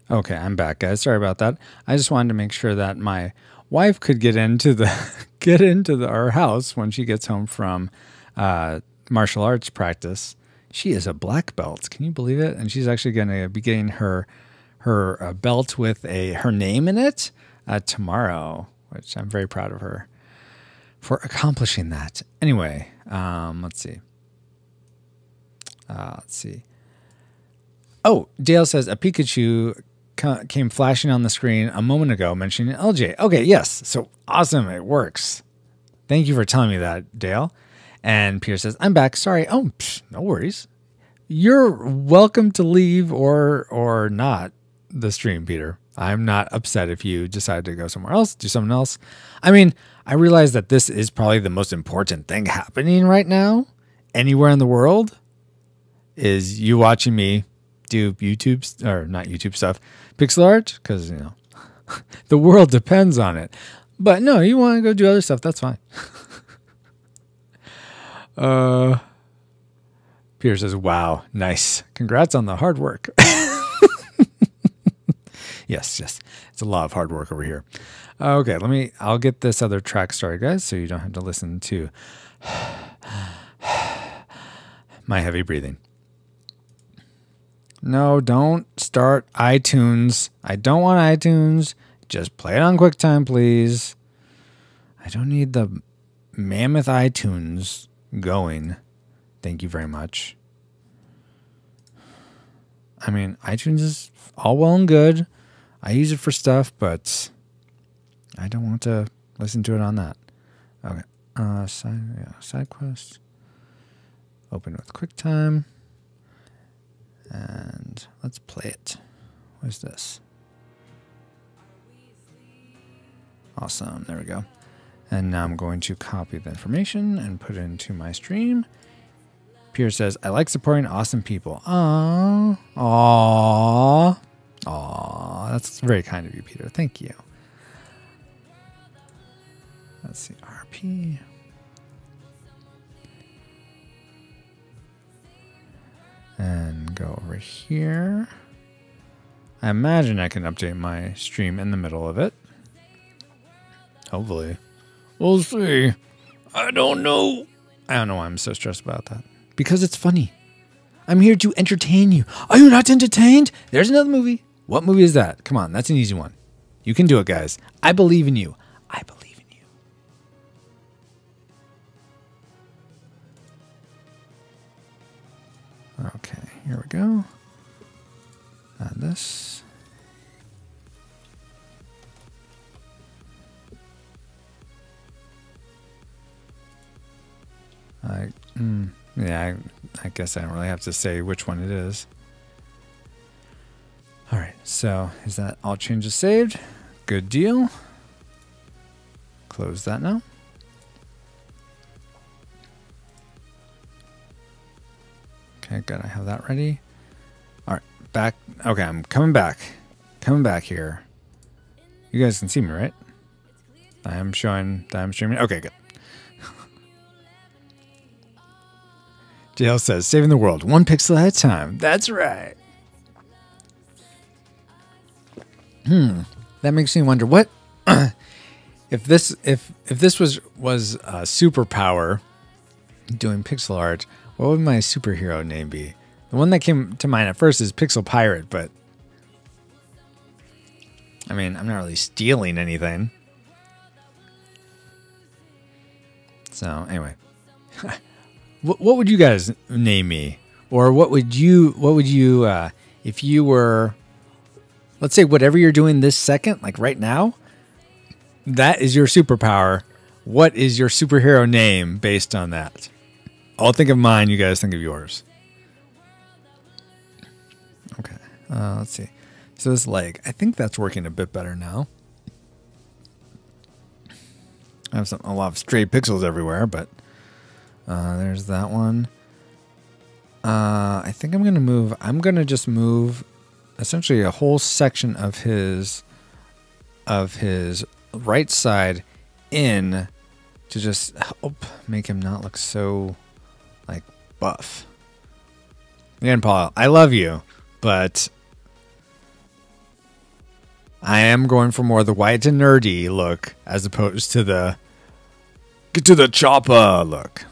Okay, I'm back, guys. Sorry about that. I just wanted to make sure that my wife could get into our house when she gets home from martial arts practice. She is a black belt. Can you believe it? And she's actually going to be getting her belt with her name in it tomorrow, which I'm very proud of her for accomplishing that. Anyway, let's see. Oh, Dale says a Pikachu came flashing on the screen a moment ago mentioning LJ. Okay, yes. So awesome. It works. Thank you for telling me that, Dale. And Peter says, I'm back. Sorry. Oh, no worries. You're welcome to leave or not the stream, Peter. I'm not upset if you decide to go somewhere else, do something else. I mean, I realize that this is probably the most important thing happening right now anywhere in the world is you watching me do YouTube, or not YouTube stuff, pixel art, because, you know, the world depends on it. But no, you want to go do other stuff, that's fine. Peter says, wow, nice. Congrats on the hard work. Yes. It's a lot of hard work over here. Okay, I'll get this other track started, guys, so you don't have to listen to my heavy breathing. No, don't start iTunes. I don't want iTunes. Just play it on QuickTime, please. I don't need the mammoth iTunes going. Thank you very much. I mean, iTunes is all well and good. I use it for stuff, but I don't want to listen to it on that. Okay. Side quest. Open with QuickTime. And let's play it. What is this? Awesome. There we go. And now I'm going to copy the information and put it into my stream. Peter says, I like supporting awesome people. Aww. Aww. Aww. That's very kind of you, Peter. Thank you. Let's see. RP. And go over here. I imagine I can update my stream in the middle of it. Hopefully. We'll see. I don't know. I don't know why I'm so stressed about that. Because it's funny. I'm here to entertain you. Are you not entertained? There's another movie. What movie is that? Come on, that's an easy one. You can do it, guys. I believe in you. I believe in you. Okay, here we go. Add this. Yeah, I guess I don't really have to say which one it is. All right, so is that all changes saved? Good deal. Close that now. Okay, good. I have that ready. All right, back. Okay, I'm coming back. Coming back here. You guys can see me, right? I am showing that I'm streaming. Okay, good. JL says, saving the world, one pixel at a time. That's right. That makes me wonder what if this was a superpower doing pixel art, what would my superhero name be? The one that came to mind at first is Pixel Pirate, but I mean, I'm not really stealing anything. So anyway. What would you guys name me? Or what would you if you were, let's say whatever you're doing this second, like right now, that is your superpower. What is your superhero name based on that? I'll think of mine, you guys think of yours. Okay, let's see. So this leg, I think that's working a bit better now. I have a lot of stray pixels everywhere, but there's that one. I think I'm going to just move essentially a whole section of his right side in to just help make him not look so like buff. Again, Paul, I love you, but I am going for more of the white and nerdy look as opposed to the get to the chopper look.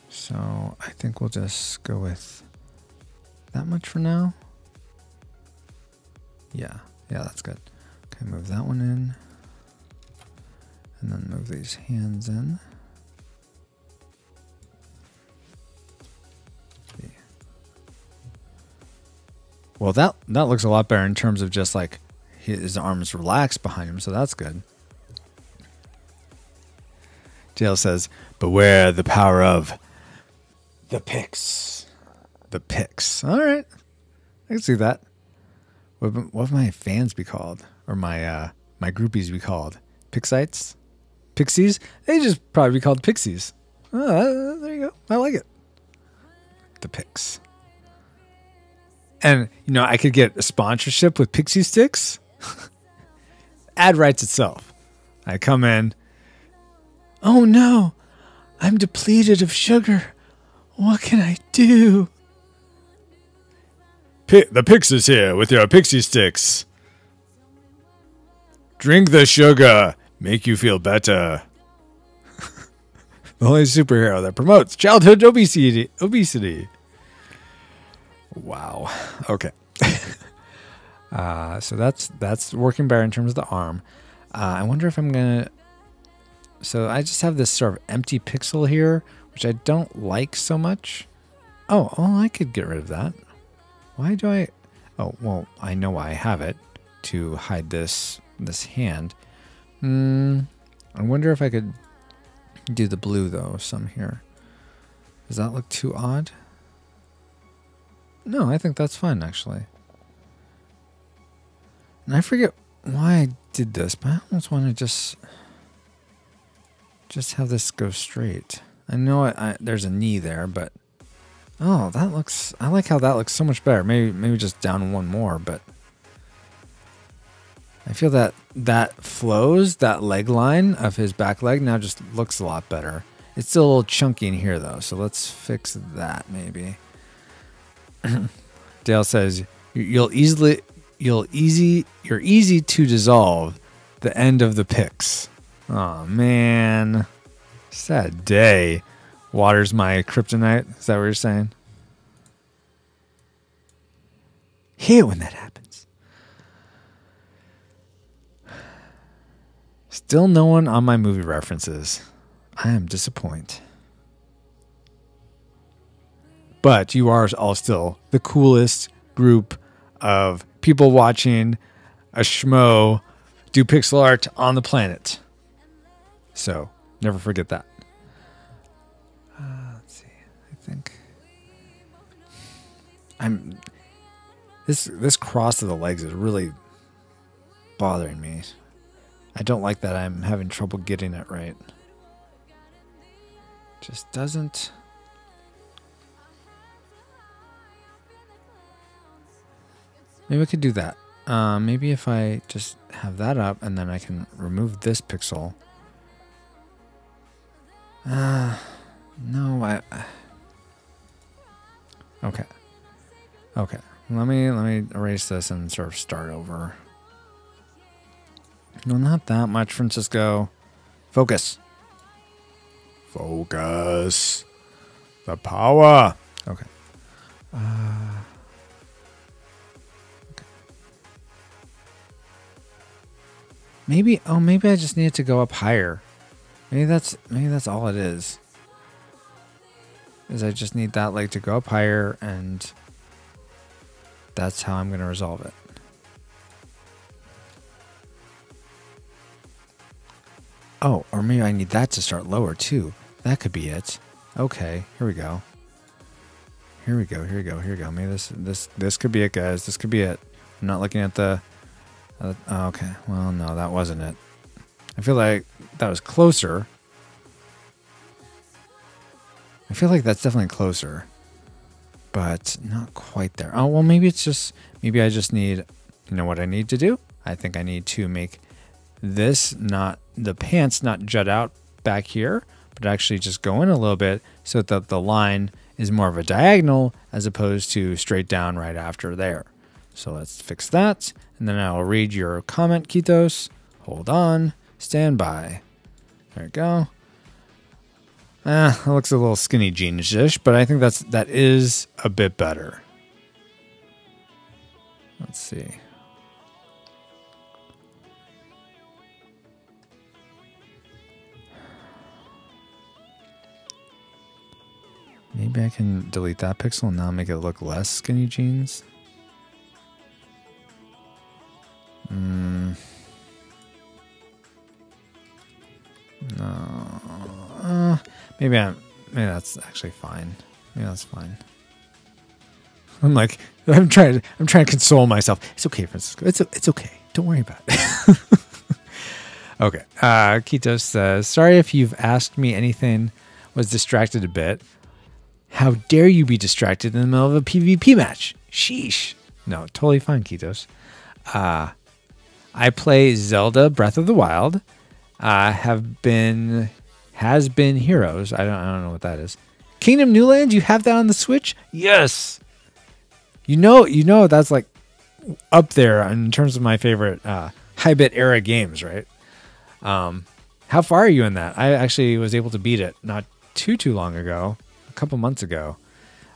So I think we'll just go with that much for now. Yeah, that's good. Okay, move that one in. And then move these hands in. Well, that looks a lot better in terms of just like his arms relaxed behind him, so that's good. Dale says, beware the power of the pix. The pix. All right. I can see that. What would my fans be called? Or my groupies be called? Pixelates? Pixies? They just probably be called Pixies. Oh, there you go. I like it. The Pix. And, you know, I could get a sponsorship with Pixie Sticks. Ad writes itself. I come in. Oh no, I'm depleted of sugar. What can I do? The Pix is here with your Pixie Sticks. Drink the sugar. Make you feel better. The only superhero that promotes childhood obesity. Wow. Okay. So that's working better in terms of the arm. I wonder if I'm gonna. So I just have this sort of empty pixel here, which I don't like so much. Oh, I could get rid of that. Why do I? Oh, well, I know why I have it to hide this hand. I wonder if I could do the blue though. Some here. Does that look too odd? No, I think that's fine actually. And I forget why I did this, but I almost want to just have this go straight. I know there's a knee there, but oh, that looks. I like how that looks so much better. Maybe just down one more, but I feel that flows, that leg line of his back leg now just looks a lot better. It's still a little chunky in here though, so let's fix that maybe. Dale says you're easy to dissolve the end of the Pix. Oh man, sad day. Water's my kryptonite. Is that what you're saying? Hate when that happens. Still no one on my movie references. I am disappointed. But you are all still the coolest group of people watching a schmo do pixel art on the planet. So never forget that. Let's see. I think this cross of the legs is really bothering me. I don't like that I'm having trouble getting it right. Just doesn't. Maybe I could do that. Maybe if I just have that up and then I can remove this pixel. No, okay. Okay. Let me erase this and sort of start over. No, not that much, Francisco. Focus. Focus. The power. Okay. Maybe I just need it to go up higher. Maybe that's all it is. Is I just need that leg to go up higher, and that's how I'm going to resolve it. Oh, or maybe I need that to start lower too. That could be it. Okay, here we go. Here we go. Maybe this could be it, guys. This could be it. I'm not looking at the. Okay. Well, no, that wasn't it. I feel like that was closer. I feel like that's definitely closer, but not quite there. Oh, well, maybe I just need, you know what I need to do? I think I need to make this the pants not jut out back here, but actually just go in a little bit so that the line is more of a diagonal as opposed to straight down right after there. So let's fix that. And then I'll read your comment, Kitos. Hold on. Stand by. There we go. It looks a little skinny jeans-ish, but I think that is a bit better. Let's see. Maybe I can delete that pixel and now make it look less skinny jeans. No. Maybe that's actually fine. Maybe that's fine. I'm trying to console myself. It's okay, Francisco. It's okay. Don't worry about it. Okay. Kitos says, sorry if you've asked me anything. Was distracted a bit. How dare you be distracted in the middle of a PvP match? Sheesh. No, totally fine, Kitos. I play Zelda Breath of the Wild. Has been Heroes. I don't know what that is. Kingdom New Lands, you have that on the Switch? Yes. You know that's like up there in terms of my favorite high-bit era games, right? How far are you in that? I actually was able to beat it not too long ago, a couple months ago.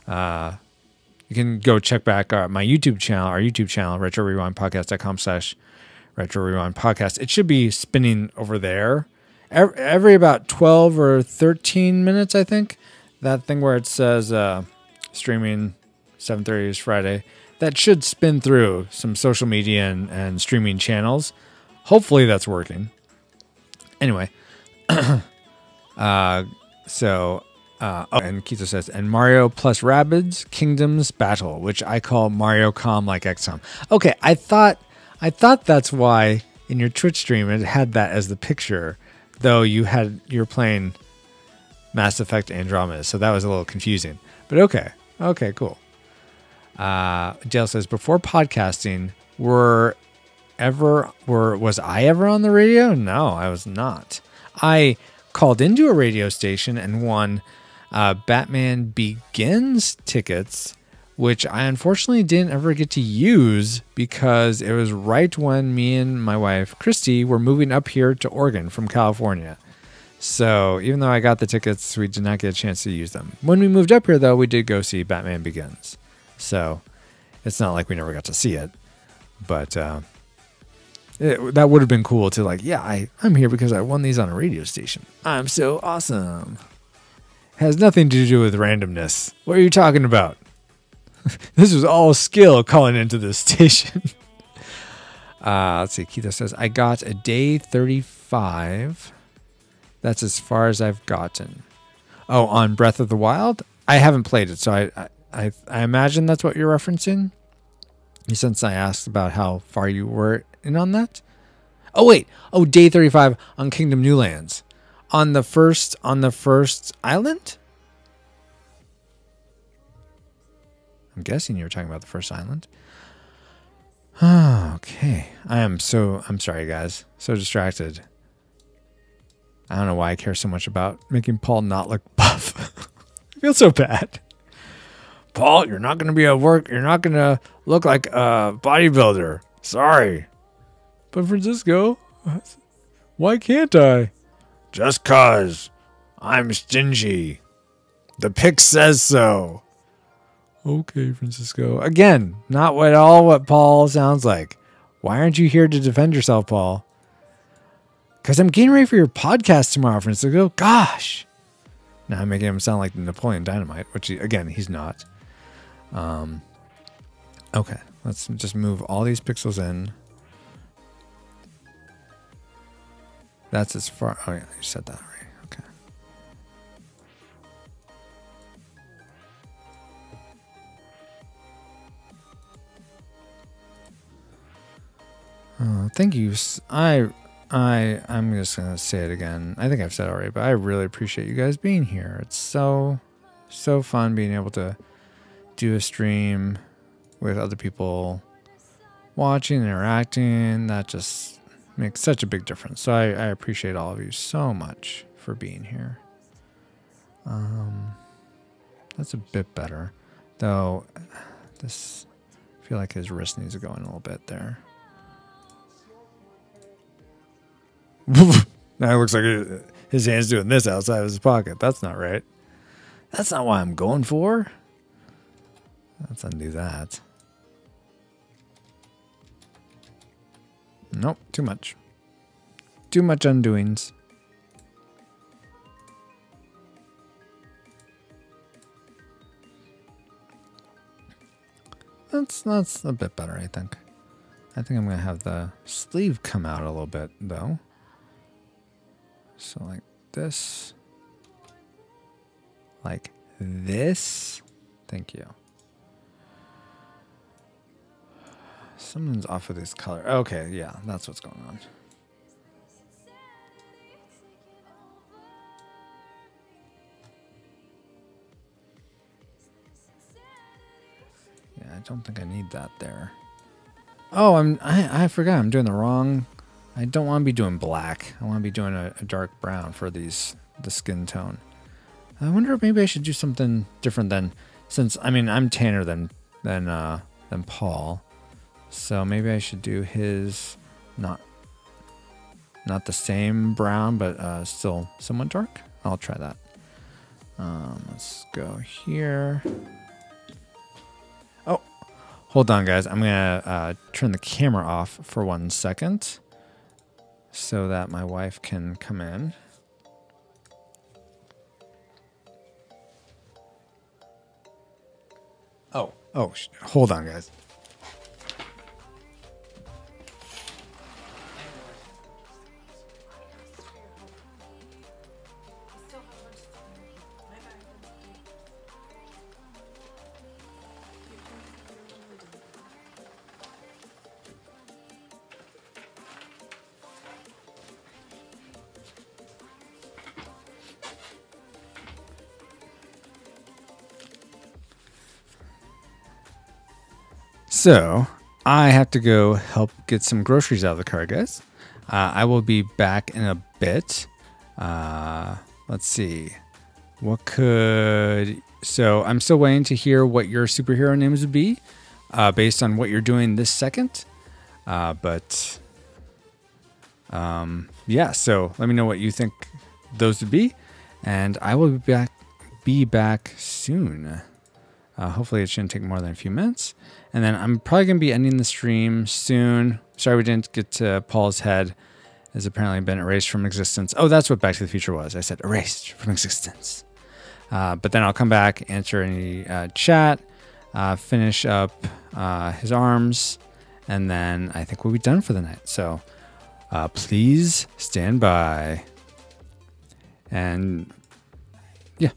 You can go check back my YouTube channel, our YouTube channel, retrorewindpodcast.com/Retro Rewind Podcast. It should be spinning over there every about 12 or 13 minutes, I think. That thing where it says streaming 7:30 is Friday. That should spin through some social media and streaming channels. Hopefully that's working. Anyway. And Keto says, and Mario plus Rabbids Kingdoms Battle, which I call Mario Com like XCOM. Okay, I thought that's why in your Twitch stream it had that as the picture, though you're playing Mass Effect Andromeda, so that was a little confusing. But okay, cool. Dale says, before podcasting, was I ever on the radio? No, I was not. I called into a radio station and won Batman Begins tickets, which I unfortunately didn't ever get to use because it was right when me and my wife, Christy, were moving up here to Oregon from California. So even though I got the tickets, we did not get a chance to use them. When we moved up here, though, we did go see Batman Begins. So it's not like we never got to see it. But that would have been cool to I'm here because I won these on a radio station. I'm so awesome. Has nothing to do with randomness. What are you talking about? This was all skill calling into this station. Let's see. Keita says, I got a day 35. That's as far as I've gotten. Oh, on Breath of the Wild? I haven't played it, so I imagine that's what you're referencing. Since I asked about how far you were in on that. Oh, wait. Oh, day 35 on Kingdom New Lands. On the first island? I'm guessing you were talking about the first island. Oh, okay. I'm sorry, guys. So distracted. I don't know why I care so much about making Paul not look buff. I feel so bad. Paul, you're not going to be at work. You're not going to look like a bodybuilder. Sorry. But Francisco, why can't I? Just 'cause I'm stingy. The pic says so. Okay, Francisco. Again, not at all what Paul sounds like. Why aren't you here to defend yourself, Paul? Because I'm getting ready for your podcast tomorrow, Francisco. Gosh. Now I'm making him sound like Napoleon Dynamite, which, he's not. Okay, let's just move all these pixels in. That's as far... Oh, yeah, you said that right. Okay. Oh, thank you. I'm just going to say it again. I think I've said it already, but I really appreciate you guys being here. It's so fun being able to do a stream with other people watching, interacting. That just makes such a big difference. So I appreciate all of you so much for being here. That's a bit better. Though, this, I feel like his wrist needs to go in a little bit there. Now it looks like his hand's doing this outside of his pocket. That's not right. That's not what I'm going for. Let's undo that. Nope, too much. Too much undoings. That's a bit better, I think. I think I'm going to have the sleeve come out a little bit, though. So like this. Like this. Thank you. Something's off with this color. Okay, yeah, that's what's going on. Yeah, I don't think I need that there. Oh, I forgot. I'm doing the wrong. I don't want to be doing black. I want to be doing a dark brown for the skin tone. I wonder if maybe I should do something different than, since I mean I'm tanner than Paul, so maybe I should do his not the same brown, but still somewhat dark. I'll try that. Let's go here. Oh, hold on, guys. I'm gonna turn the camera off for 1 second so that my wife can come in. Oh, hold on, guys. So, I have to go help get some groceries out of the car, guys. I will be back in a bit. Let's see. So, I'm still waiting to hear what your superhero names would be based on what you're doing this second. Yeah, so let me know what you think those would be. And I will be back soon. Hopefully it shouldn't take more than a few minutes. And then I'm probably going to be ending the stream soon. Sorry we didn't get to Paul's head. Has apparently been erased from existence. Oh, that's what Back to the Future was. I said erased from existence. But then I'll come back, answer any chat, finish up his arms, and then I think we'll be done for the night. So please stand by. And yeah.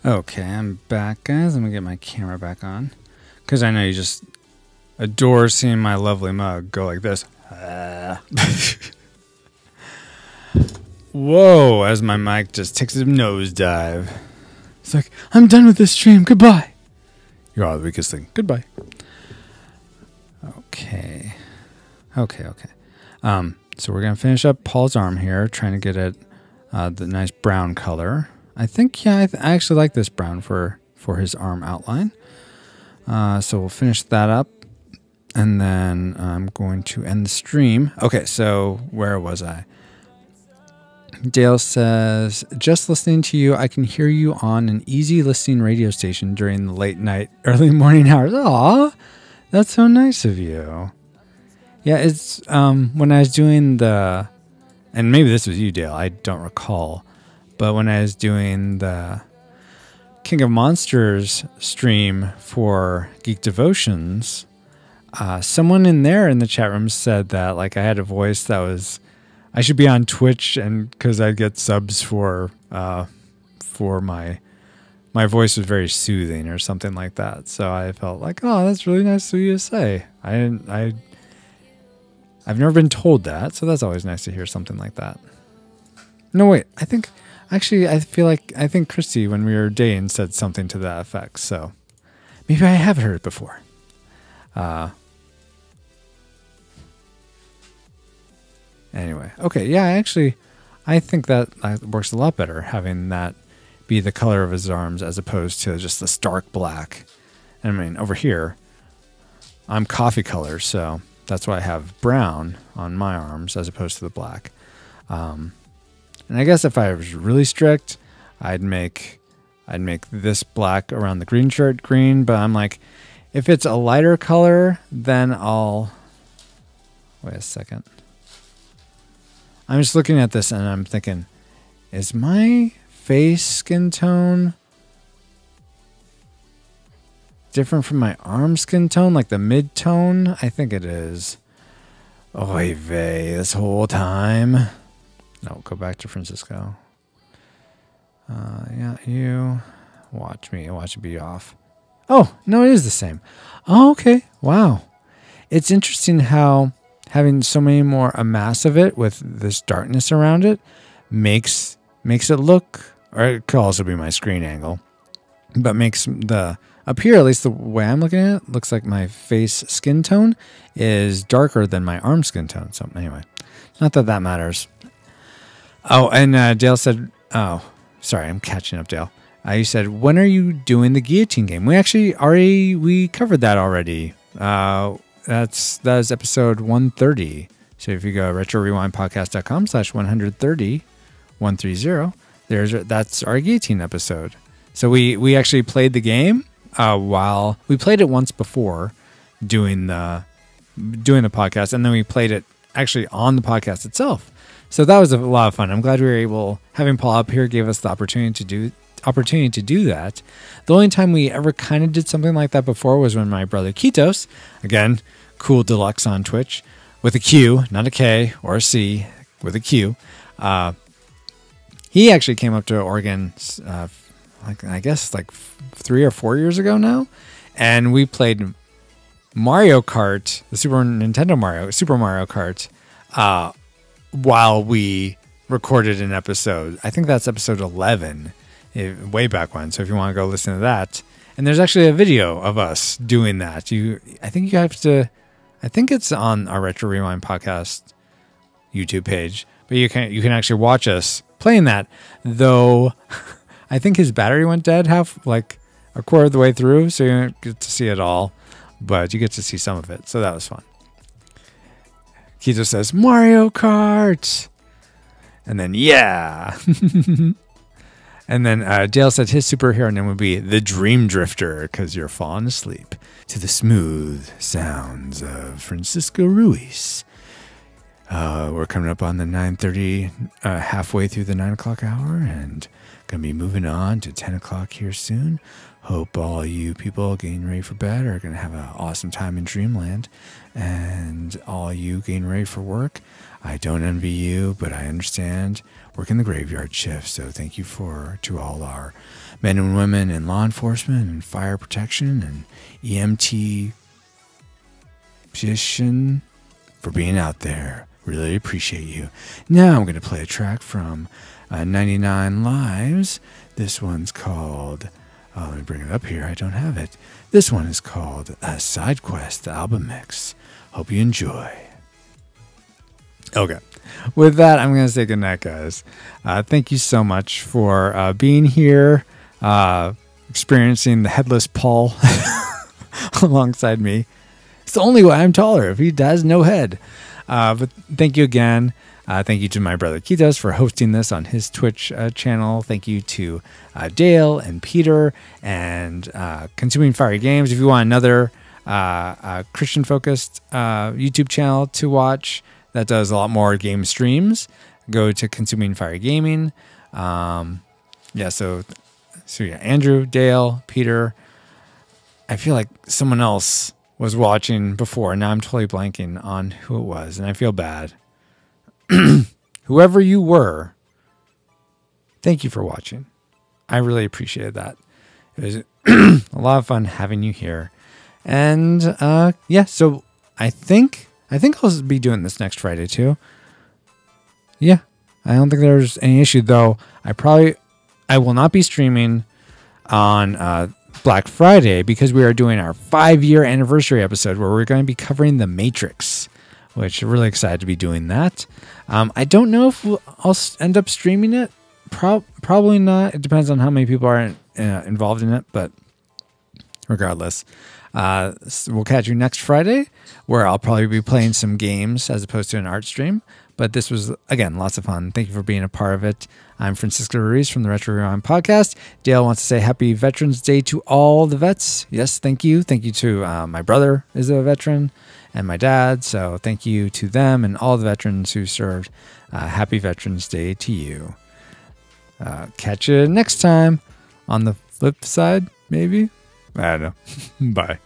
Okay, I'm back, guys. Let me get my camera back on. Because I know you just adore seeing my lovely mug go like this. Whoa, as my mic just takes a nosedive. It's like, I'm done with this stream. Goodbye. You're all the weakest thing. Goodbye. Okay. So we're going to finish up Paul's arm here, trying to get it the nice brown color. I think, yeah, I actually like this brown for his arm outline. So we'll finish that up. And then I'm going to end the stream. Okay, so where was I? Dale says, just listening to you, I can hear you on an easy listening radio station during the late night, early morning hours. Aw, that's so nice of you. Yeah, it's when I was doing and maybe this was you, Dale, I don't recall. But when I was doing the King of Monsters stream for Geek Devotions, someone in there in the chat room said that like I had a voice that was, I should be on Twitch, and because I'd get subs for my voice was very soothing or something like that. So I felt like, oh, that's really nice of you to say. I've never been told that, so that's always nice to hear something like that. No, wait, I think Christy, when we were dating, said something to that effect. So maybe I have heard it before. Anyway, okay, yeah, I think that works a lot better, having that be the color of his arms as opposed to just the stark black. And I mean, over here, I'm coffee color, so that's why I have brown on my arms as opposed to the black. And I guess if I was really strict, I'd make this black around the green shirt green, but I'm like, if it's a lighter color, then I'll... Wait a second. I'm just looking at this and I'm thinking, is my face skin tone different from my arm skin tone, like the mid-tone? I think it is. Oy vey, this whole time. No, go back to Francisco. Yeah, you watch me. Watch it be off. Oh, no, it is the same. Oh, okay. Wow. It's interesting how having so many more amass of it with this darkness around it makes it look, or it could also be my screen angle, but makes the, up here, at least the way I'm looking at it, looks like my face skin tone is darker than my arm skin tone. So anyway, not that that matters. Oh, and Dale said, oh, sorry, I'm catching up, Dale. You said, when are you doing the guillotine game? We actually we covered that already. That is episode 130. So if you go retrorewindpodcast.com/130, 130, that's our guillotine episode. So we actually played the game while we played it once before doing the podcast, and then we played it actually on the podcast itself. So that was a lot of fun. I'm glad we were able, having Paul up here gave us the opportunity to do that. The only time we ever kind of did something like that before was when my brother Kitos, again, Cool Deluxe on Twitch, with a Q, not a K or a C, with a Q. He actually came up to Oregon, I guess 3 or 4 years ago now, and we played Mario Kart, the Super Mario Kart, while we recorded an episode. I think that's episode 11. Way back when. So if you want to go listen to that, and there's actually a video of us doing that. I think it's on our Retro Rewind podcast YouTube page, but you can actually watch us playing that. Though I think his battery went dead a quarter of the way through, so you don't get to see it all, but you get to see some of it. So that was fun. Keto says, Mario Kart. And then, yeah. And then Dale said his superhero name would be the Dream Drifter because you're falling asleep to the smooth sounds of Francisco Ruiz. We're coming up on the 9:30, halfway through the 9 o'clock hour, and going to be moving on to 10 o'clock here soon. Hope all you people getting ready for bed are going to have an awesome time in Dreamland. And all you getting ready for work, I don't envy you, but I understand working the graveyard shift. So thank you to all our men and women in law enforcement and fire protection and EMT position for being out there. Really appreciate you. Now I'm going to play a track from 99 Lives. This one's called... let me bring it up here. I don't have it. This one is called Side Quest, the album mix. Hope you enjoy. Okay. With that, I'm going to say goodnight, guys. Thank you so much for being here, experiencing the headless Paul alongside me. It's the only way I'm taller if he has no head. But thank you again. Thank you to my brother Kitos for hosting this on his Twitch channel. Thank you to Dale and Peter and Consuming Fiery Games. If you want another Christian-focused YouTube channel to watch that does a lot more game streams, go to Consuming Fiery Gaming. So yeah, Andrew, Dale, Peter. I feel like someone else was watching before, and now I'm totally blanking on who it was, and I feel bad. Whoever you were, thank you for watching. I really appreciated that. It was a lot of fun having you here. And so I think I'll be doing this next Friday too. Yeah, I don't think there's any issue though. I will not be streaming on Black Friday because we are doing our 5-year anniversary episode where we're going to be covering The Matrix, which I'm really excited to be doing that. I don't know if I'll end up streaming it. Probably not. It depends on how many people are involved in it, but regardless, we'll catch you next Friday where I'll probably be playing some games as opposed to an art stream. But this was, again, lots of fun. Thank you for being a part of it. I'm Francisco Ruiz from the Retro Rewind Podcast. Dale wants to say Happy Veterans Day to all the vets. Yes, thank you. Thank you to my brother is a veteran and my dad. So thank you to them and all the veterans who served. Happy Veterans Day to you. Catch you next time on the flip side, maybe. I don't know. Bye.